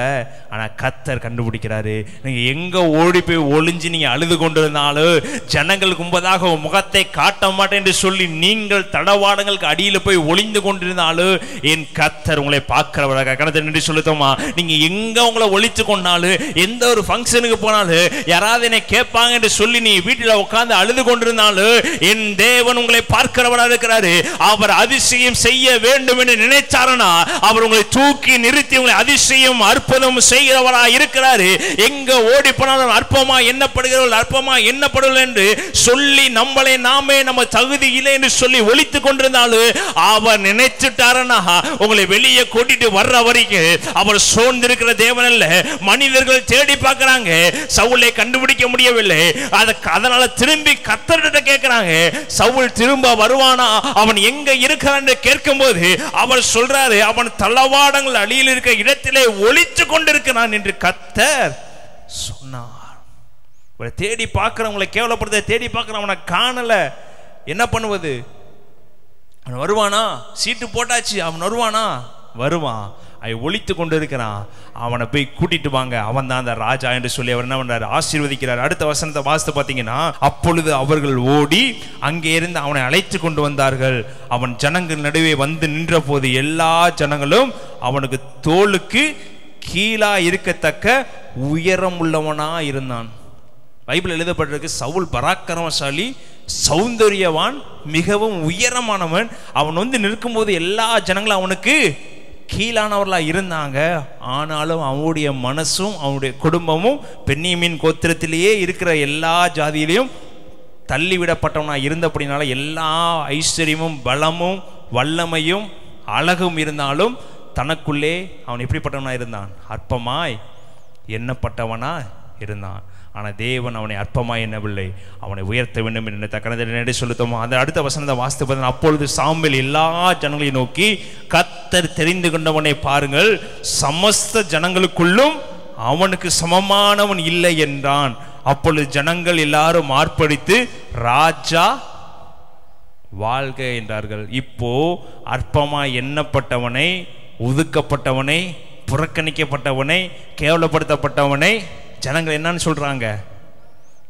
ஆனா கர்த்தர் கண்டுபிடிக்கிறாரு. நீங்க எங்க ஓடி போய் ஒளிஞ்சு நீங்க அழுது கொண்டிருந்தாலும், ஜனங்களுக்கு முன்பதாக முகத்தை காட்ட மாட்டேன் என்று சொல்லி நீங்கள் தடவாடங்களுக்கு அடியில போய் ஒளிந்து கொண்டிருந்தாலும், என் கர்த்தர் உங்களை பார்க்கிறவராக. கணத்தை நின்று சொல்லுத்தோமா, நீங்க எங்க உங்களை ஒளித்து கொண்டாலும், எந்த ஒரு ஃபங்க்ஷனுக்கு போனாலும், யாராவது என்னை கேட்பாங்க என்று சொல்லி நீ வீட்டில் உட்கார்ந்து அழுது கொண்டிருந்தாலும், என் தேவன் உங்களை பார்க்கிறவராக இருக்கிறாரு. அவர் அதிசயம் செய்ய வேண்டும் என்று நினைச்சாரனா அவர் உங்களை தூக்கி நிறுத்தி உங்களை அதிசயம் அற்புதம் செய்கிறவராக இருக்கிறாரு. எங்க ஓடி போனாலும் அற்பமா எண்ணப்படுகிறவர்கள் அற்பமா எண்ணப்படுவர்கள் என்று சொல்லி நம்மளை நாமே நம்ம தகுதி இல்லை என்று சொல்லி ஒழித்துக் கொண்டிருந்தாலும், அவர் நினைச்சுட்டாரனா உங்களை வெளியே கூட்டிட்டு வர்ற வரைக்கும் அவர் சோர்ந்திருக்கிற தேவன் அல்ல. மனிதர்கள் தேடி பார்க்கிறாங்க, சவுலை கண்டுபிடிக்க முடியவில்லை. அதனால திரும்பி கர்த்தரிடம் கேட்கிறாங்க, சவுல் திரும்ப வருவானா? அவன் எங்க இருக்கிறான் என்று கேட்கும் போது அவர் சொல்றாரு, அவன் தளவாடங்கள் அடியில் இருக்கிற இடத்திலே ஒளித்து கொண்டிருக்கிறான் என்று கர்த்தர் சொன்னார். தேடி பார்க்குறவங்களை கேவலப்படுத்த தேடி பார்க்குறவனை காணல, என்ன பண்ணுவது? அவன் வருவானா? சீட்டு போட்டாச்சு, அவன் வருவானா? வருவான். அவன் ஒழித்து கொண்டு இருக்கிறான். அவனை போய் கூட்டிட்டு வாங்க, அவன் தான் அந்த ராஜா என்று சொல்லி அவர் என்ன பண்றாரு? ஆசீர்வதிக்கிறார். அடுத்த வசனத்தை வாசித்து பார்த்தீங்கன்னா, அப்பொழுது அவர்கள் ஓடி அங்கே இருந்து அவனை அழைத்து கொண்டு வந்தார்கள். அவன் ஜனங்கள் நடுவே வந்து நின்ற போது எல்லா ஜனங்களும் அவனுக்கு தோளுக்கு கீழா இருக்கத்தக்க உயரம் உள்ளவனா இருந்தான். பைபிள் எழுதப்பட்டிருக்கு, சவுல் பராக்கிரமசாலி, சௌந்தரியவான், மிகவும் உயரமானவன். அவன் வந்து நிற்கும்போது எல்லா ஜனங்களும் அவனுக்கு கீழானவர்களாக இருந்தாங்க. ஆனாலும் அவனுடைய மனசும் அவனுடைய குடும்பமும் பென்னியமின் கோத்திரத்திலேயே இருக்கிற எல்லா ஜாதியிலையும் தள்ளிவிடப்பட்டவனாக இருந்தபடினால எல்லா ஐஸ்வர்யமும் பலமும் வல்லமையும் அழகும் இருந்தாலும் தனக்குள்ளே அவன் எப்படிப்பட்டவனாக இருந்தான்? அற்பமாய் எண்ணப்பட்டவனா இருந்தான். ஆனால் தேவன் அவனை அற்பமாய் எண்ணவில்லை, அவனை உயர்த்த வேண்டும் என்று தக்கனதை சொல்லுத்தோமோ. அந்த அடுத்த வசனத்தை வாசித்து பார்த்தீங்கன்னா, அப்பொழுது சாமுவேல் எல்லா ஜனங்களையும் நோக்கி, கர்த்தர் தெரிந்து கொண்டவனை பாருங்கள், சமஸ்த ஜனங்களுக்குள்ளும் அவனுக்கு சமமானவன் இல்லை என்றான். அப்பொழுது ஜனங்கள் எல்லாரும் ஆர்ப்பரித்து ராஜா வாழ்க என்றார்கள். இப்போ அற்பமாய் எண்ணப்பட்டவனை, ஒதுக்கப்பட்டவனை, புறக்கணிக்கப்பட்டவனை, கேவலப்படுத்தப்பட்டவனை ஜனங்கள் என்னன்னு சொல்றாங்க?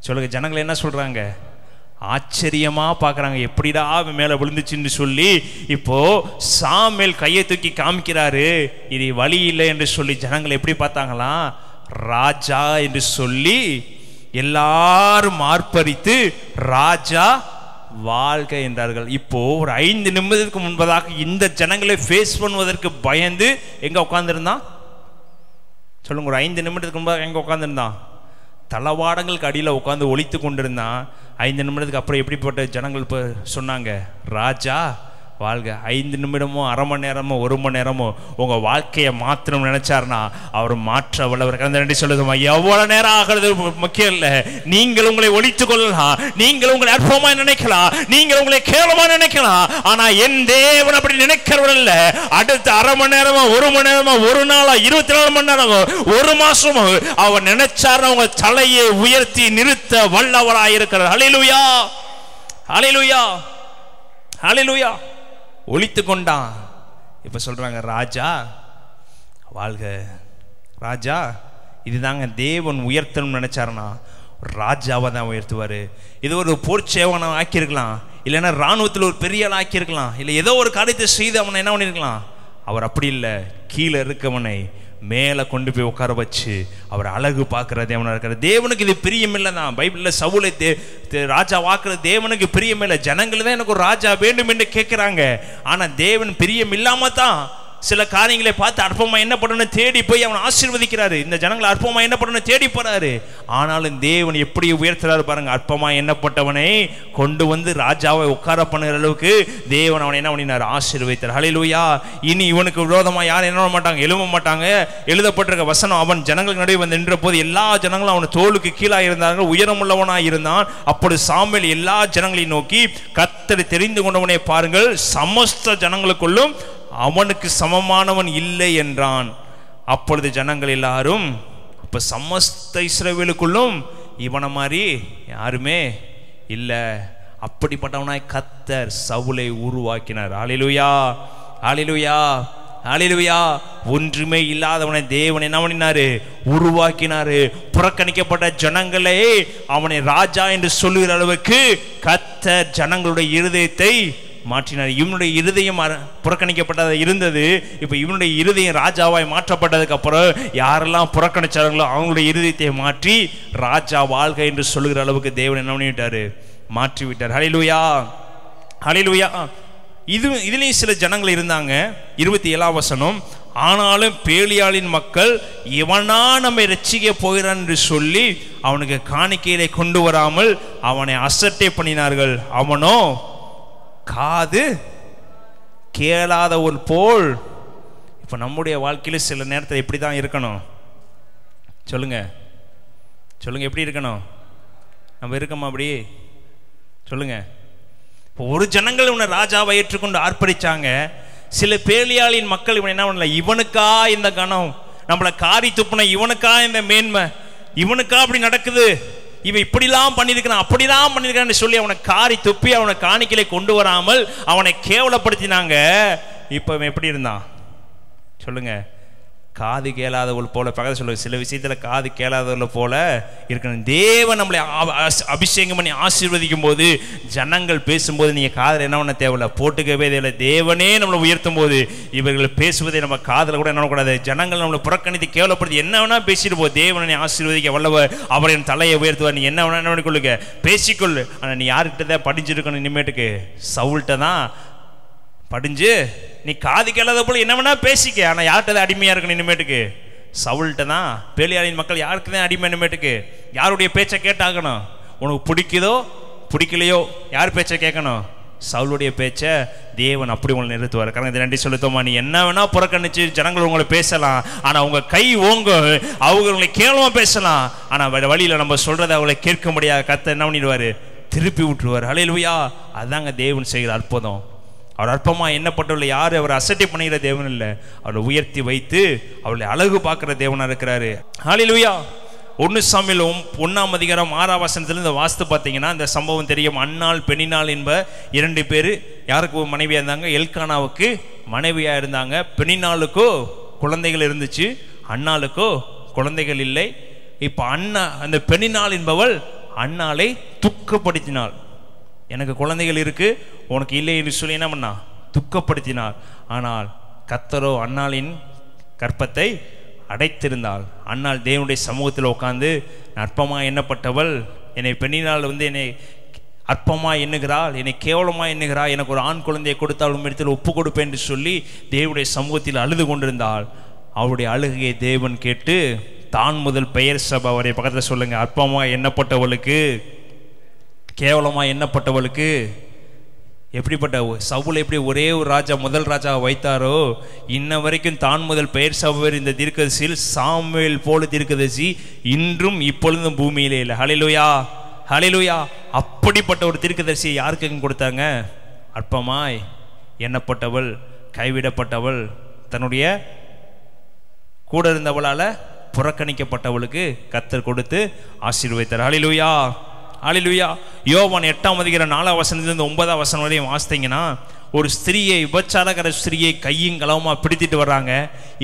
சொல்லுங்க, ஜனங்கள் என்ன சொல்றாங்க? ஆச்சரியமா பார்க்குறாங்க. எப்படிடா மேலே விழுந்துச்சுன்னு சொல்லி இப்போ சாமுவேல் கையை தூக்கி காமிக்கிறாரு, இது வழி இல்லை என்று சொல்லி ஜனங்கள் எப்படி பார்த்தாங்களா? ராஜா என்று சொல்லி எல்லாரும் ஆர்ப்பரித்து ராஜா வாழ்க என்றார்கள். இப்போ ஒரு 5 நிமிடத்துக்கு முன்பதாக இந்த ஜனங்களை ஃபேஸ் பண்ணுவதற்கு பயந்து எங்க உட்கார்ந்துருந்தான்? சொல்லுங்க, ஒரு 5 நிமிடத்துக்கு முன்பாக எங்கே உட்காந்துருந்தான்? தளவாடங்களுக்கு அடியில் உட்காந்து ஒழித்து கொண்டிருந்தான். 5 நிமிடத்துக்கு அப்புறம் எப்படிப்பட்ட ஜனங்கள் இப்போ சொன்னாங்க? ராஜா வாழ்க. 5 நிமிடமோ, அரை மணி நேரமோ, 1 மணி நேரமோ உங்கள் வாழ்க்கையை மாற்றணும்னு நினைச்சாருன்னா அவர் மாற்ற வல்லவர். அந்த ரெண்டு சொல்லுதுமா, எவ்வளோ நேரம் ஆகிறது முக்கியம் இல்லை. நீங்கள் உங்களை ஒழித்து கொள்ளலாம், நீங்கள் உங்களை அற்பமாக நினைக்கலாம், நீங்கள் உங்களை கேவலமாக நினைக்கலாம். ஆனால் என் தேவன் அப்படி நினைக்கிறவர் இல்லை. அடுத்த அரை மணி நேரமோ, 1 மணி நேரமோ, ஒரு நாளோ, 24 மணி நேரமோ, 1 மாசமோ அவர் நினைச்சாருன்னா உங்க தலையை உயர்த்தி நிறுத்த வல்லவராயிருக்கிறார். ஹல்லேலூயா, ஹல்லேலூயா, ஹல்லேலூயா. ஒழித்து கொண்டான். இப்ப சொல்றாங்க ராஜா வாழ்க. ராஜா, இதுதாங்க தேவன் உயர்த்தணும்னு நினைச்சாருன்னா ராஜாவை தான் உயர்த்துவாரு. இது ஒரு போர்ச்சேவனை ஆக்கியிருக்கலாம், இல்லைன்னா இராணுவத்தில் ஒரு பெரிய ஆள் ஆக்கியிருக்கலாம், இல்லை ஏதோ ஒரு காரியத்தை செய்து அவனை என்ன பண்ணியிருக்கலாம். அவர் அப்படி இல்லை, கீழே இருக்கவனை மேலே கொண்டு போய் உட்கார வச்சு அவர் அழகு பார்க்குற தேவனாக இருக்கிற. தேவனுக்கு இது பிரியமில்லை தான். பைபிளில் சவுலை ராஜா வாக்குற தேவனுக்கு பிரியமில்லை. ஜனங்கள் தான் எனக்கு ஒரு ராஜா வேண்டும் என்று கேட்குறாங்க. ஆனால் தேவன் பிரியம் இல்லாமல் தான் சில காரியங்களை பார்த்து அற்பமாக என்ன பண்ணணும் தேடி போய் அவன் ஆசீர்வதிக்கிறாரு. இந்த ஜனங்களை அற்பமாக என்ன பண்ணணும் தேடி போறாரு. ஆனாலும் தேவன் எப்படி உயர்த்துறாரு பாருங்க. அற்பமாக எண்ணப்பட்டவனை கொண்டு வந்து ராஜாவை உட்கார பண்ணுகிற அளவுக்கு தேவன் அவனை என்ன பண்ணினார்? ஆசீர்வதித்தார். ஹல்லேலூயா. இனி இவனுக்கு விரோதமாக யாரும் என்ன பண்ண மாட்டாங்க, எழும்ப மாட்டாங்க. எழுதப்பட்டிருக்க வசனம், அவன் ஜனங்களுக்கு நடுவே வந்து நின்ற போது எல்லா ஜனங்களும் அவன் தோளுக்கு கீழாக இருந்தார்கள், உயரமுள்ளவனாக இருந்தான். அப்பொழுது சாமுவேல் எல்லா ஜனங்களையும் நோக்கி, கர்த்தரை தெரிந்து கொண்டவனை பாருங்கள், சமஸ்த ஜனங்களுக்குள்ளும் அவனுக்கு சமமானவன் இல்லை என்றான். அப்பொழுது ஜனங்கள் எல்லாரும், அப்ப சமஸ்த இஸ்ரவேலுக்குள்ளும் இவனை மாதிரி யாருமே இல்லை, அப்படிப்பட்டவனாய் கர்த்தர் சவுலை உருவாக்கினார். ஹல்லேலூயா, ஹல்லேலூயா, ஹல்லேலூயா. ஒன்றுமே இல்லாதவனை தேவன் என்ன பண்ணினாரு? உருவாக்கினாரு. புறக்கணிக்கப்பட்ட ஜனங்களே அவனை ராஜா என்று சொல்லுகிற அளவுக்கு கர்த்தர் ஜனங்களுடைய இருதயத்தை மாற்றினார். இவனுடைய இருதயம் புறக்கணிக்கப்பட்டதாக இருந்தது. இப்போ இவனுடைய இருதயம் ராஜாவாய் மாற்றப்பட்டதுக்கு அப்புறம் யாரெல்லாம் புறக்கணிச்சார்களோ அவங்களுடைய இருதயத்தை மாற்றி ராஜா வாழ்க என்று சொல்லுகிற அளவுக்கு தேவன் என்ன பண்ணிவிட்டாரு? மாற்றி விட்டார். ஹல்லேலூயா, ஹல்லேலூயா. இதுலேயும் சில ஜனங்கள் இருந்தாங்க. 27ஆம் வசனம், ஆனாலும் பேலியாளின் மக்கள் இவனா நம்மை ரட்சிக்க போகிறான் என்று சொல்லி அவனுக்கு காணிக்கையிலே கொண்டு வராமல் அவனை அசட்டை பண்ணினார்கள். அவனோ காது கேளாதவன் போல். இப்போ நம்முடைய வாழ்க்கையில் சில நேரத்தில் எப்படி தான் இருக்கணும்? சொல்லுங்க, சொல்லுங்க, எப்படி இருக்கணும்? நம்ம இருக்கோமா அப்படி? சொல்லுங்க. இப்போ ஒரு ஜனங்கள் இவனை ராஜாவை ஏற்றுக்கொண்டு ஆர்ப்பரிச்சாங்க. சில பேலியாளின் மக்கள் இவன் என்ன பண்ணல, இவனுக்கா இந்த கணம், நம்மளை காரி துப்புன இவனுக்கா இந்த மேன்மை, இவனுக்கா அப்படி நடக்குது, இவன் இப்படிலாம் பண்ணியிருக்கிறான் அப்படிலாம் பண்ணியிருக்கான்னு சொல்லி அவனை காரி துப்பி அவனை காணிக்கையிலே கொண்டு வராமல் அவனை கேவலப்படுத்தினாங்க. இப்போ அவன் எப்படி இருந்தான் சொல்லுங்க? காது கேளாதவள் போல. பக்கத்தில் சொல்லுங்க, சில விஷயத்துல காது கேளாதவள் போல இருக்கணும். தேவன் நம்மளை அபிஷேகம் பண்ணி ஆசீர்வதிக்கும் போது, ஜனங்கள் பேசும்போது நீங்க காதில் என்ன பண்ண தேவையில்ல, போட்டுக்கவே தேவையில்லை. தேவனே நம்மளை உயர்த்தும் போது இவர்கள் பேசுவதை நம்ம காதில் கூட என்ன கூடாது. ஜனங்கள் நம்மளை புறக்கணித்து கேவலப்படுத்தி என்ன வேணா பேசிட்டு போ. தேவனை ஆசீர்வதிக்க வல்லவர், அவரின் தலையை உயர்த்துவார். நீ என்ன வேணா என்ன பண்ணிக்கொள்ளுங்க, பேசிக்கொள்ளு. ஆனால் நீ யார்கிட்ட தான் படிஞ்சிருக்கணும்? இனிமேட்டுக்கு சவுல்கிட்ட தான் படிஞ்சு நீ காது கேளாத போல என்ன வேணா பேசிக்க. ஆனால் யார்கிட்ட தான் அடிமையாக இருக்கணும்? இனிமேட்டுக்கு சவுல்கிட்ட தான். பேலியாளின் மக்கள் யாருக்கு தான் அடிமை? இனிமேட்டுக்கு யாருடைய பேச்சை கேட்டாகணும்? உனக்கு பிடிக்குதோ பிடிக்கலையோ யார் பேச்சை கேட்கணும்? சவுளுடைய பேச்சை. தேவன் அப்படி உங்களை நிறுத்துவார். காரணம் இதை நன்றி செலுத்தோமா. நீ என்ன வேணா புறக்கணிச்சு ஜனங்கள் உங்களை பேசலாம், ஆனால் உங்க கை ஓங்க அவங்க உங்களை கேவலமா பேசலாம். ஆனால் வழியில் நம்ம சொல்றதை அவங்களை கேட்க முடியாது. கர்த்தர் என்ன பண்ணிடுவாரு? திருப்பி விட்டுருவார். ஹல்லேலூயா. அதாங்க தேவன் செய்கிற அற்புதம். அவர் அற்பமாக எண்ணப்பட்டவர்களை யார் அவர் அசட்டை பண்ணுகிற தேவன் இல்லை, அவரை உயர்த்தி வைத்து அவளை அழகு பார்க்குற தேவனாக இருக்கிறாரு. ஹல்லேலூயா. 1 சாமுவேல் 1ஆம் அதிகாரம் 6ஆம் வசனத்திலிருந்து வாஸ்து பார்த்தீங்கன்னா இந்த சம்பவம் தெரியும். அன்னாள் பெனினாள் என்ப 2 பேர் யாருக்கு மனைவியாக இருந்தாங்க? எல்கானாவுக்கு மனைவியாக இருந்தாங்க. பெனினாளுக்கோ குழந்தைகள் இருந்துச்சு, அன்னாளுக்கோ குழந்தைகள் இல்லை. இப்போ அந்த பெனினாள் என்பவள் அன்னாளை துக்கப்படுத்தினாள். எனக்கு குழந்தைகள் இருக்கு, உனக்கு இல்லை என்று சொல்லி என்ன பண்ணா? துக்கப்படுத்தினாள். ஆனால் கர்த்தரோ அன்னாளின் கற்பத்தை அடைத்திருந்தாள். அன்னாள் தேவனுடைய சமூகத்தில் உட்கார்ந்து, அற்பமாக எண்ணப்பட்டவள் என்னை பெண்ணினால் என்னை அற்பமாக எண்ணுகிறாள், என்னை கேவலமாக எண்ணுகிறாள், எனக்கு ஒரு ஆண் குழந்தையை கொடுத்தால் இடத்தில் ஒப்பு கொடுப்பேன் என்று சொல்லி தேவனுடைய சமூகத்தில் அழுது கொண்டிருந்தாள். அவருடைய அழுகையை தேவன் கேட்டு தான் முதல் பெயர் சபை அவரை பக்கத்தில் சொல்லுங்க, அற்பமாக எண்ணப்பட்டவளுக்கு கேவலமாக எண்ணப்பட்டவளுக்கு எப்படிப்பட்ட சவுல் எப்படி ஒரே ஒரு ராஜா முதல் ராஜா வைத்தாரோ, இன்ன வரைக்கும் தான் முதல் பெயர் சபையர் இந்த தீர்க்கதரிசியில் சாமுவேல் போல தீர்க்கதரிசி இன்றும் இப்பொழுதும் பூமியிலே இல்லை. ஹல்லேலூயா, ஹல்லேலூயா. அப்படிப்பட்ட ஒரு தீர்க்கதரிசியை யாருக்கு கொடுத்தாங்க? அற்பமாய் எண்ணப்பட்டவள், கைவிடப்பட்டவள், தன்னுடைய கூட இருந்தவளால் புறக்கணிக்கப்பட்டவளுக்கு கர்த்தர் கொடுத்து ஆசீர்வதித்தார். ஹல்லேலூயா, ஹல்லேலூயா. யோவான் 8ஆம் அதிகாரம் 4ஆம் வசனத்திலிருந்து 9ஆம் வசனம் வரையும் வாசித்தீங்கன்னா, ஒரு ஸ்திரீயை, விபச்சாரகர ஸ்திரீயை கையும் களவுமா பிடித்திட்டு வர்றாங்க.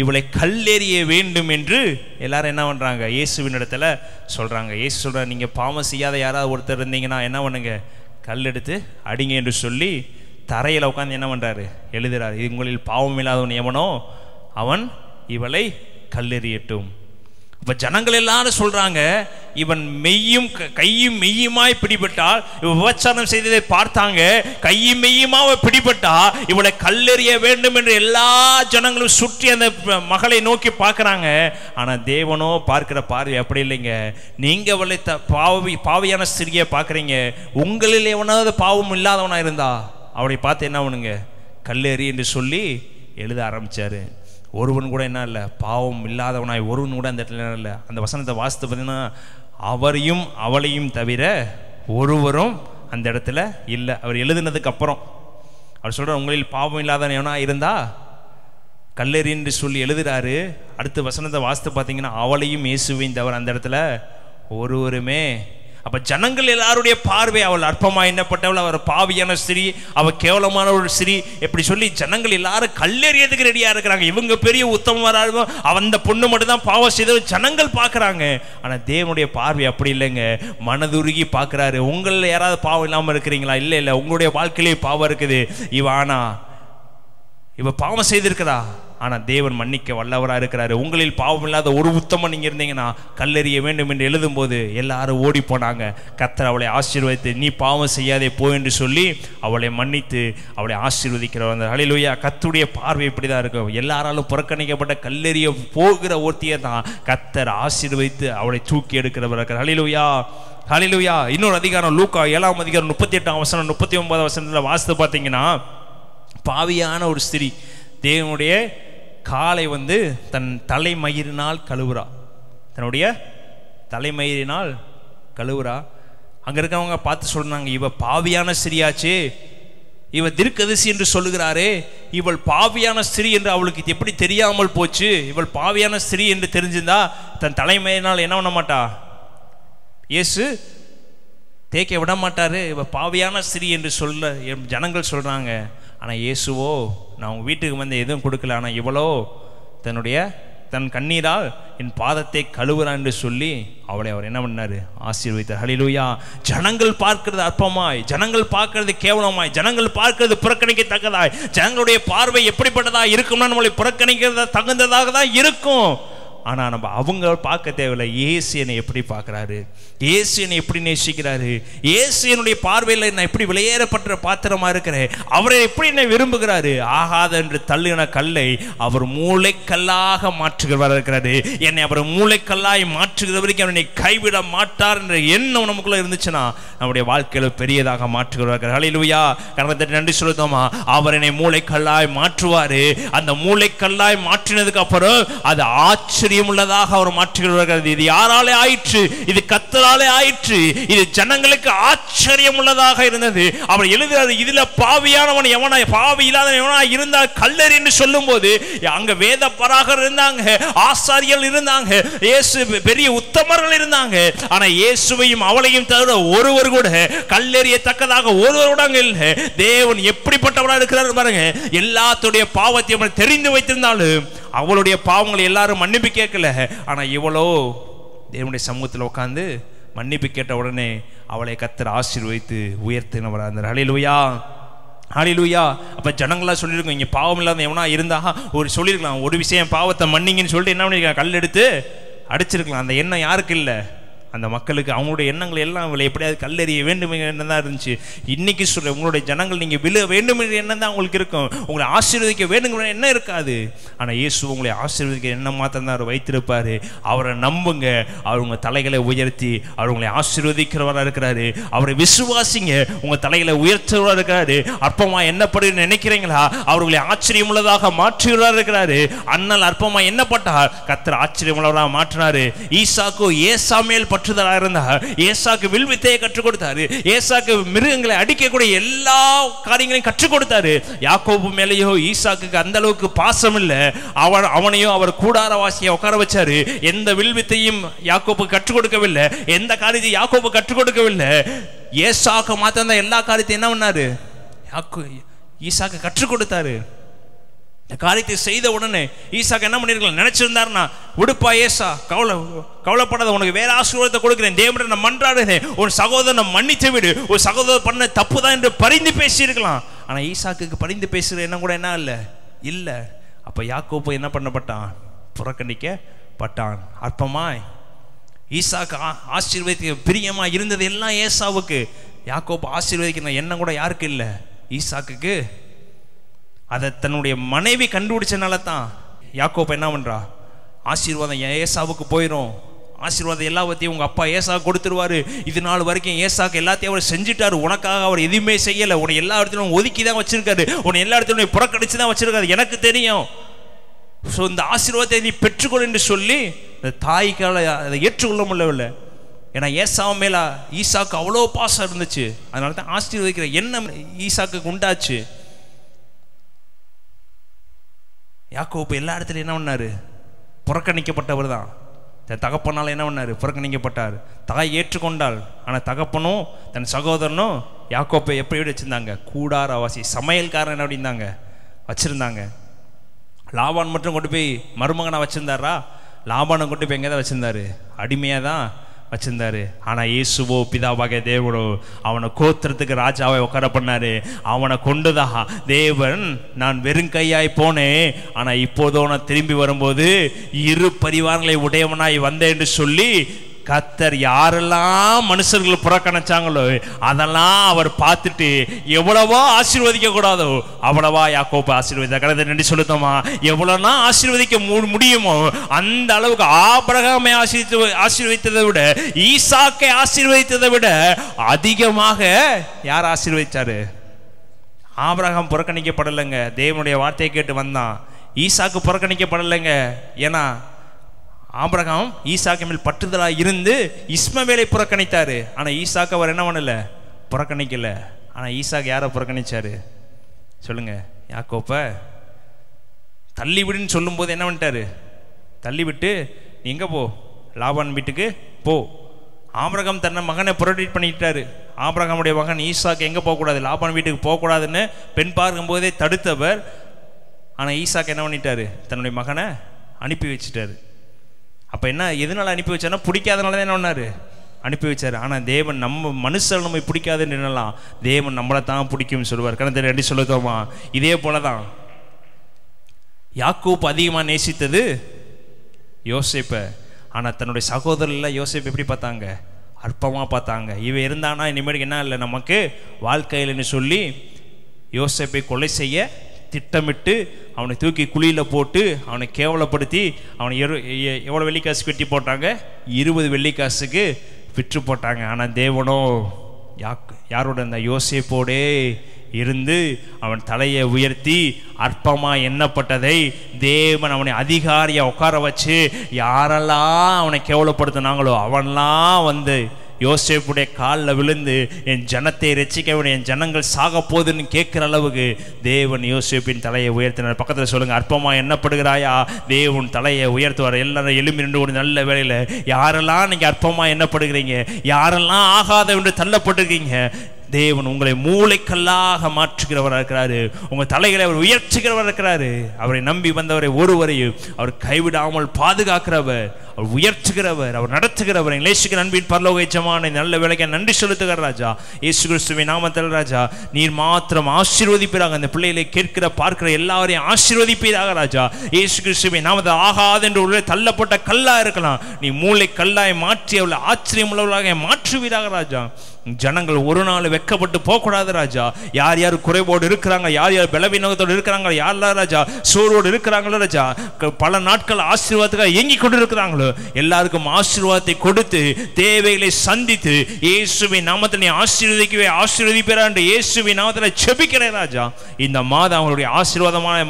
இவளை கல்லெறிய வேண்டும் என்று எல்லாரும் என்ன பண்ணுறாங்க? இயேசுவின் இடத்துல சொல்கிறாங்க. இயேசு சொல்கிறார், நீங்கள் பாவம் செய்யாத யாராவது ஒருத்தர் இருந்தீங்கன்னா என்ன பண்ணுங்க? கல் எடுத்து அடிங்க என்று சொல்லி தரையில் உட்காந்து என்ன பண்ணுறாரு? எழுதுகிறார். உங்களில் பாவம் இல்லாதவன் எவனோ அவன் இவளை கல்லெறியட்டும். இப்போ ஜனங்கள் எல்லாரும் சொல்றாங்க, இவன் மெய்யும் கையும் மெய்யுமாய் பிடிபட்டால், இவன் விபச்சாரம் செய்ததை பார்த்தாங்க, கையும் மெய்யுமாக பிடிபட்டா இவளை கல்லெறிய வேண்டும் என்று எல்லா ஜனங்களும் சுற்றி அந்த மகளை நோக்கி பார்க்குறாங்க. ஆனால் தேவனோ பார்க்கிற பார்வை அப்படி இல்லைங்க. நீங்க அவளை பாவியான ஸ்திரியை பார்க்குறீங்க. உங்களில் எவனாவது பாவம் இல்லாதவனா இருந்தா அவளை பார்த்து என்ன பண்ணுங்க? கல்லெறி என்று சொல்லி எழுத ஆரம்பிச்சாரு. ஒருவன் கூட என்ன இல்லை, பாவம் இல்லாதவனாய் ஒருவன் கூட அந்த இடத்துல இல்லை. அந்த வசனத்தை வாசித்து பார்த்தீங்கன்னா, அவரையும் அவளையும் தவிர ஒருவரும் அந்த இடத்துல இல்லை. அவர் எழுதுனதுக்கு அப்புறம் அவர் சொல்கிறார், உங்களில் பாவம் இல்லாதவன் எவனா இருந்தா கல்லெறி என்று சொல்லி எழுதுறாரு. அடுத்த வசனத்தை வாசித்து பார்த்தீங்கன்னா, அவளையும் இயேசுவையும் தவிர அந்த இடத்துல ஒருவருமே. அப்போ ஜனங்கள் எல்லாருடைய பார்வை, அவள் அற்பமாக எண்ணப்பட்டவள், அவர் பாவியான ஸ்திரீ, அவள் கேவலமான ஒரு ஸ்திரீ, எப்படி சொல்லி ஜனங்கள் எல்லாரும் கல்லெறியதுக்கு ரெடியாக இருக்கிறாங்க. இவங்க பெரிய உத்தமராக, அந்த பொண்ணு மட்டும் தான் பாவம் செய்த ஜனங்கள் பார்க்குறாங்க. ஆனால் தேவனுடைய பார்வை அப்படி இல்லைங்க. மனதுருகி பார்க்குறாரு. உங்களில் யாராவது பாவம் இல்லாமல் இருக்கிறீங்களா? இல்லை இல்லை, உங்களுடைய வாழ்க்கையிலே பாவம் இருக்குது. இவ பாவம் செய்திருக்கிறா, ஆனால் தேவன் மன்னிக்க வல்லவராக இருக்கிறாரு. உங்களில் பாவம் இல்லாத ஒரு உத்தமன் நீங்கள் இருந்தீங்கன்னா கல்லெறிய வேண்டும் என்று எழுதும்போது எல்லாரும் ஓடி போனாங்க. கர்த்தர் அவளை ஆசீர்வதித்து, நீ பாவம் செய்யாதே போ என்று சொல்லி அவளை மன்னித்து அவளை ஆசீர்வதிக்கிறவர். ஹல்லேலூயா. கர்த்தருடைய பார்வை இப்படி தான் இருக்கும். எல்லாராலும் புறக்கணிக்கப்பட்ட கல்லெறிய போகிற ஒருத்தியை தான் கர்த்தர் ஆசீர்வதித்து அவளை தூக்கி எடுக்கிறவர் இருக்கிறார். ஹல்லேலூயா, ஹல்லேலூயா. இன்னொரு அதிகாரம் லூக்கா 7ஆம் அதிகாரம் 38ஆம் வசனம் 39ஆம் வசனத்தில் வாசித்து பார்த்தீங்கன்னா, பாவியான ஒரு ஸ்திரீ தேவனுடைய காலை தன் தலைமயிரினால் கழுவுறா. தன்னுடைய தலைமயிரினால் கழுவுறா. அங்கே இருக்கவங்க பார்த்து சொல்றாங்க, இவ பாவியான ஸ்திரீயாச்சு, இவ தீர்க்கதரிசி என்று சொல்லுகிறாரே, இவள் பாவியான ஸ்திரீ என்று அவளுக்கு எப்படி தெரியாமல் போச்சு? இவள் பாவியான ஸ்திரீ என்று தெரிஞ்சிருந்தா தன் தலைமயிரினால் என்ன பண்ண மாட்டா? இயேசு தேய்க்க விட மாட்டார். இவ பாவியான ஸ்திரீ என்று சொல்ல ஜனங்கள் சொல்கிறாங்க. ஆனால் இயேசுவோ நான் உங்கள் வீட்டுக்கு வந்து எதுவும் கொடுக்கல, ஆனால் இவளோ தன் கண்ணீரால் என் பாதத்தை கழுவுறான் என்று சொல்லி அவளை அவர் என்ன பண்ணார்? ஆசீர்வதித்தார். ஹல்லேலூயா. ஜனங்கள் பார்க்கிறது அற்பமாய், ஜனங்கள் பார்க்கிறது கேவலமாய், ஜனங்கள் பார்க்கிறது புறக்கணிக்கத்தக்கதாய், ஜனங்களுடைய பார்வை எப்படிப்பட்டதா இருக்கும்னா நம்மளை புறக்கணிக்கிறதா தகுந்ததாக தான் இருக்கும். ஆனால் நம்ம அவங்க பார்க்க தேவையில்லை. இயேசு என்னை எப்படி பார்க்குறாரு, இயேசு என்னை எப்படி நேசிக்கிறாரு, இயேசு என்னுடைய பார்வையில் நான் எப்படி விலையேறப்பட்ட பாத்திரமாக இருக்கிறேன், அவரை எப்படி என்னை விரும்புகிறாரு. ஆகாத என்று தள்ளின கல்லை அவர் மூளைக்கல்லாக மாற்றுகிறவராக இருக்கிறாரு. என்னை அவர் மூளைக்கல்லாய் மாற்றுகிற வரைக்கும் என்னை கைவிட மாட்டார் என்ற எண்ணம் நமக்குள்ள இருந்துச்சுன்னா நம்முடைய வாழ்க்கையில் பெரியதாக மாற்றுகிறார்கள். ஹல்லேலூயா. கர்த்தருக்கு நன்றி சொல்லுதோமா. அவர் என்னை மூளைக்கல்லாய் மாற்றுவார். அந்த மூளைக்கல்லாய் மாற்றினதுக்கு அப்புறம் அது ஆச்சரியம் உள்ளதாக அவர் மாற்றுகிறார்கள். இது யாராலே ஆயிற்று? இது கர்த்தராலே ஆயிற்று. இது ஜனங்களுக்கு ஆச்சரியம் உள்ளதாக இருந்தது. அவர் எழுதுறாரு, இதுல பாவியானவன் எவனா, பாவி இல்லாதவன் எவனா இருந்தால் கல்லறி என்று சொல்லும் போது அங்க வேத பராகர் இருந்தாங்க, ஆசாரியர்கள் இருந்தாங்க, இயேசு பெரிய உத்தமர்கள் இருந்தாங்க. ஆனா இயேசுவையும் அவளையும் தவிர ஒருவர் கூட கல்லெறியத்தக்கதாக ஒருவர் கூட அங்க இல்லை. தேவன் எப்படிப்பட்டவராக இருக்கிறார் பாருங்க. எல்லாத்துடைய பாவத்தையும் அவன் தெரிந்து வைத்திருந்தாலும் அவளுடைய பாவங்களை எல்லாரும் மன்னிப்பு கேட்கல. ஆனா இவளோ தேவனுடைய சமூகத்தில் உட்கார்ந்து மன்னிப்பு கேட்ட உடனே அவளை கர்த்தர் ஆசீர்வதித்து உயர்த்தினவராக இருந்தார். ஹல்லேலூயா, ஹல்லேலூயா. அப்ப ஜனங்களா சொல்லியிருக்கோம், இங்க பாவம் இல்லாத எவனா இருந்தா ஒரு சொல்லியிருக்கலாம், ஒரு விஷயம் பாவத்தை மன்னிங்கன்னு சொல்லிட்டு என்ன பண்ணிருக்காங்க? கல் எடுத்து அடிச்சிருக்கலாம். அந்த எண்ணம் யாருக்கு இல்லை? அந்த மக்களுக்கு. அவங்களுடைய எண்ணங்கள் எல்லாம் அவளை எப்படியாவது கல்லெறிய வேண்டும் எண்ணம் தான் இருந்துச்சு. இன்னைக்கு சொல்ற உங்களுடைய ஜனங்கள் நீங்க விழ வேண்டும் என்ற எண்ணம் தான் உங்களுக்கு இருக்கும், உங்களை ஆசீர்வதிக்க வேண்டுங்கிற எண்ணம் இருக்காது. ஆனா இயேசு உங்களை ஆசீர்வதிக்க எண்ணம் மாத்திரம் தான் அவர் வைத்திருப்பாரு. அவரை நம்புங்க. அவர் உங்க தலைகளை உயர்த்தி அவர் உங்களை ஆசீர்வதிக்கிறவராக இருக்கிறாரு. அவரை விசுவாசிங்க, உங்க தலைகளை உயர்த்துவராக இருக்கிறாரு. அற்பமா என்னப்படி நினைக்கிறீங்களா? அவர் உங்களை ஆச்சரியம் உள்ளதாக மாற்றுகிறவராக இருக்கிறாரு. அண்ணல் அற்பமா என்னப்பட்டார்? கர்த்தர் ஆச்சரியம் உள்ளவராக மாற்றினாரு. ஈசாக்கு ஏசா மேல் பற்றுதலாக இருந்தார். ஏசாக்கு வில்வித்தையை கற்றுக் கொடுத்தாரு. ஏசாக்கு மிருகங்களை அடிக்கக்கூடிய எல்லா காரியங்களையும் கற்றுக் கொடுத்தாரு. யாக்கோபு மேலேயோ ஈசாக்கு அந்த அளவுக்கு பாசம் இல்லை. அவனையும் அவர் கூடாரவாசியை உட்கார வச்சாரு. எந்த வில்வித்தையும் யாக்கோபு கற்றுக் கொடுக்கவில்லை, எந்த காரியத்தையும் யாக்கோபு கற்றுக் கொடுக்கவில்லை. ஏசாக்கு மாத்திரம் தான் எல்லா காரியத்தையும் என்ன பண்ணாரு? ஈசாக்கு கற்றுக் கொடுத்தாரு. இந்த காரியத்தை செய்த உடனே ஈசாக்கு என்ன பண்ணிருக்கலாம்? நினைச்சிருந்தாருன்னா, விடுப்பா ஏசா, கவலைப்படாத, உனக்கு வேற ஆசீர்வாதத்தை கொடுக்கிறேன், தேவனை நான் மன்றாடுகிறேன், ஒரு சகோதரனை மன்னித்து விடு, ஒரு சகோதரர் பண்ண தப்பு தான் என்று பரிந்து பேசியிருக்கலாம். ஆனா ஈசாக்கு பரிந்து பேசுகிற எண்ணம் கூட என்ன இல்லை. அப்ப யாக்கோபு என்ன பண்ணப்பட்டான்? புறக்கணிக்கப்பட்டான். அற்பமாய் ஈசாக்கு ஆசீர்வதிக்க பிரியமா இருந்தது எல்லாம் ஏசாவுக்கு. யாக்கோபு ஆசீர்வதிக்கிற எண்ணம் கூட யாருக்கு இல்லை? ஈசாக்குக்கு. அதை தன்னுடைய மனைவி கண்டுபிடிச்சனால தான் யாக்கோபு என்ன பண்றா? ஆசீர்வாதம் ஏசாவுக்கு போயிடும், ஆசீர்வாதம் எல்லாத்தையும் உங்க அப்பா ஏசாவுக்கு கொடுத்துருவாரு. இது நாள் வரைக்கும் ஏசாக்கு எல்லாத்தையும் அவர் செஞ்சுட்டாரு, உனக்காக அவர் எதுவுமே செய்யலை, உன்னை எல்லா இடத்துலையும் ஒதுக்கி தான் வச்சிருக்காரு, உன்னை எல்லா இடத்துலையும் புறக்கணிச்சு தான் வச்சிருக்காரு, எனக்கு தெரியும். ஸோ இந்த ஆசீர்வாதத்தை நீ பெற்றுக்கொள் என்று சொல்லி இந்த தாய்க்கால அதை ஏற்றுக்கொள்ள முடியவில்லை. ஏன்னா ஏசாவு மேல ஈசாக்கு அவ்வளோ பாசம் இருந்துச்சு. அதனால தான் ஆசீர்வதிக்கிற எண்ணம் ஈசாக்கு உண்டாச்சு. யாக்கோபு எல்லா இடத்துலையும் என்ன பண்ணாரு? புறக்கணிக்கப்பட்டவர் தான். தகப்பனால் என்ன பண்ணாரு? புறக்கணிக்கப்பட்டார். தாய் ஏற்றுக்கொண்டாள். ஆனால் தகப்பனும் தன் சகோதரனும் யாக்கோப்பை எப்படி வச்சிருந்தாங்க? கூடாரவாசி, சமையல்காரன் என்ன அப்படின்னாங்க வச்சிருந்தாங்க. லாபான் மட்டும் கொண்டு போய் மருமகனை வச்சிருந்தாரா? லாபானை கொண்டு போய் எங்கே தான் வச்சிருந்தாரு? அடிமையாக தான் வச்சிருந்தாரு. ஆனால் இயேசுவோ பிதாவாகிய தேவனோ அவனை கோத்திரத்துக்கு ராஜாவை உட்கார பண்ணாரு. அவனை கொண்டுதான் தேவன், நான் வெறுங்கையாய் போனேன், ஆனால் இப்போதோ நான் திரும்பி வரும்போது இரு பரிவாரங்களை உடையவனாய் வந்தேன் என்று சொல்லி கர்த்தர் யாரெல்லாம் மனுஷர்கள் புறக்கணிச்சாங்களோ அதெல்லாம் அவர் பார்த்துட்டு எவ்வளவோ ஆசீர்வதிக்க கூடாதோ அவ்வளவா யாக்கோபு ஆசீர்வதித்தார். கர்த்தர் நன்றி சொல்லுத்தோமா. எவ்வளோனா ஆசீர்வதிக்க முடியுமோ அந்த அளவுக்கு ஆபிரகாமை ஆசீர்வதித்ததை விட, ஈசாக்கை ஆசீர்வதித்ததை விட அதிகமாக யார் ஆசீர்வதிச்சாரு? ஆபிரகாம் புறக்கணிக்கப்படலைங்க, தேவனுடைய வார்த்தையை கேட்டு வந்தான். ஈசாக்கு புறக்கணிக்கப்படலைங்க. ஏன்னா ஆபிரகாம் ஈசாக்கு மேல் பற்றுதலாக இருந்து இஸ்மவேலை புறக்கணித்தாரு. ஆனால் ஈசாக்கு அவர் என்ன பண்ணல? புறக்கணிக்கல. ஆனால் ஈசாக்கு யாரை புறக்கணிச்சாரு சொல்லுங்க? யாக்கோப்பை தள்ளி விடுன்னு சொல்லும் போது என்ன பண்ணிட்டாரு? தள்ளி விட்டு நீ எங்கே போ? லாபான் வீட்டுக்கு போ. ஆபிரகாம் தன்னை மகனை புரொடெக்ட் பண்ணிட்டாரு. ஆபிரகாமுடைய மகன் ஈசாக்கு எங்கே போகக்கூடாது, லாபான் வீட்டுக்கு போகக்கூடாதுன்னு பெண் பார்க்கும்போதே தடுத்தவர். ஆனால் ஈசாக்கு என்ன பண்ணிட்டாரு, தன்னுடைய மகனை அனுப்பி வச்சுட்டாரு. அப்போ என்ன, எதனால அனுப்பி வச்சாருன்னா பிடிக்காதனால தான் என்ன பண்ணாரு, அனுப்பி வச்சார். ஆனால் தேவன் நம்ம மனுஷன் நம்ம பிடிக்காதுன்னு என்னலாம், தேவன் நம்மளை தான் பிடிக்கும்னு சொல்லுவார். கணத்தை ரெடி சொல்லுதோமா. இதே போல தான் யாக்கோப்பு அதிகமாக நேசித்தது யோசேப்பை. ஆனால் தன்னுடைய சகோதரர்ல யோசேப்பு எப்படி பார்த்தாங்க, அற்பமாக பார்த்தாங்க. இவன் இருந்தானா இனிமேலுக்கு என்ன இல்லை நமக்கு வாழ்க்கையில்னு சொல்லி யோசேப்பை கொலை செய்ய திட்டமிட்டு அவனை தூக்கி குழியில் போட்டு அவனை கேவலப்படுத்தி அவனை எவ்வளோ வெள்ளிக்காசு வெட்டி போட்டாங்க, 20 வெள்ளிக்காசுக்கு விற்று போட்டாங்க. ஆனால் தேவனோ யாரோட அந்த யோசேப்போடே இருந்து அவன் தலையை உயர்த்தி அற்பமாக எண்ணப்பட்டதை தேவன் அவனை அதிகாரியாக உட்கார வச்சு யாரெல்லாம் அவனை கேவலப்படுத்தினாங்களோ அவன்லாம் வந்து யோசேப்புடைய காலில் விழுந்து என் ஜனத்தை ரட்சிக்க வேண்டிய என் ஜனங்கள் சாக போதுன்னு கேட்குற அளவுக்கு தேவன் யோசேப்பின் தலையை உயர்த்தினார். பக்கத்தில் சொல்லுங்கள், அற்பமாக எண்ணப்படுகிறாயா, தேவன் தலையை உயர்த்துவார். எல்லாரும் எலும்பி நின்று ஒரு நல்ல வேலையில் யாரெல்லாம் நீங்கள் அற்பமாக எண்ணப்படுகிறீங்க, யாரெல்லாம் ஆகாத என்று தள்ளப்பட்டிருக்கீங்க, தேவன் உங்களை மூளைக்கல்லாக மாற்றுகிறவராக இருக்கிறாரு. உங்கள் தலைகளை அவர் உயர்த்துகிறவர் இருக்கிறாரு. அவரை நம்பி வந்தவரை ஒருவரையும் அவர் கைவிடாமல் பாதுகாக்கிறவர், அவர் உயர்த்துகிறவர், அவர் நடத்துகிறவர். இயேசுவின் அன்பின் பரலோக எஜமானே, நல்ல வேலைக்கு நன்றி செலுத்துகிற ராஜா. இயேசு கிறிஸ்துவின் நாமத்தில் ராஜா, நீர் மாத்திரம் ஆசீர்வதிப்பீராக. அந்த பிள்ளைகளை கேட்கிற பார்க்கிற எல்லாரையும் ஆசீர்வதிப்பீராக ராஜா. இயேசு கிறிஸ்துவின் நாமத்தில் ஆகாது என்று உள்ளே தள்ளப்பட்ட கல்லா இருக்கலாம், நீ மூளை கல்லாய் மாற்றி அவளை ஆச்சரியம் உள்ளவர்களாக மாற்றுவீராக ராஜா. ஜனங்கள் ஒரு நாள் வெட்கப்பட்டு போகக்கூடாது ராஜா. யார் யார் குறைவோடு இருக்கிறாங்க, யார் யார் பலவீனத்தோடு இருக்கிறாங்க, யாரெல்லாம் ராஜா சோர்வோடு இருக்கிறாங்களோ ராஜா, பல நாட்கள் ஆசீர்வாதத்துக்காக இயங்கி கொண்டு இருக்கிறாங்களோ எல்லாருக்கும் ஆசீர்வாதத்தை கொடுத்து தேவைகளை சந்தித்து இயேசுவின் நாமத்தில் நீ ஆசீர்வதிப்பேரா என்று இயேசுவின் நாமத்தில் ஜெபிக்கிறேன் ராஜா. இந்த மாதம் அவங்களுடைய ஆசீர்வாதமான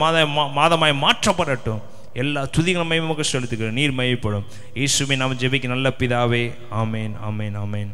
மாதமாய் மாற்றப்படட்டும். எல்லா துதிகளும் மகிமையாக செலுத்துகிறேன், நீர் மகிமைப்படும். இயேசுவின் நாமத்தில் ஜெபிக்க நல்ல பிதாவே, ஆமேன், ஆமேன், ஆமேன்.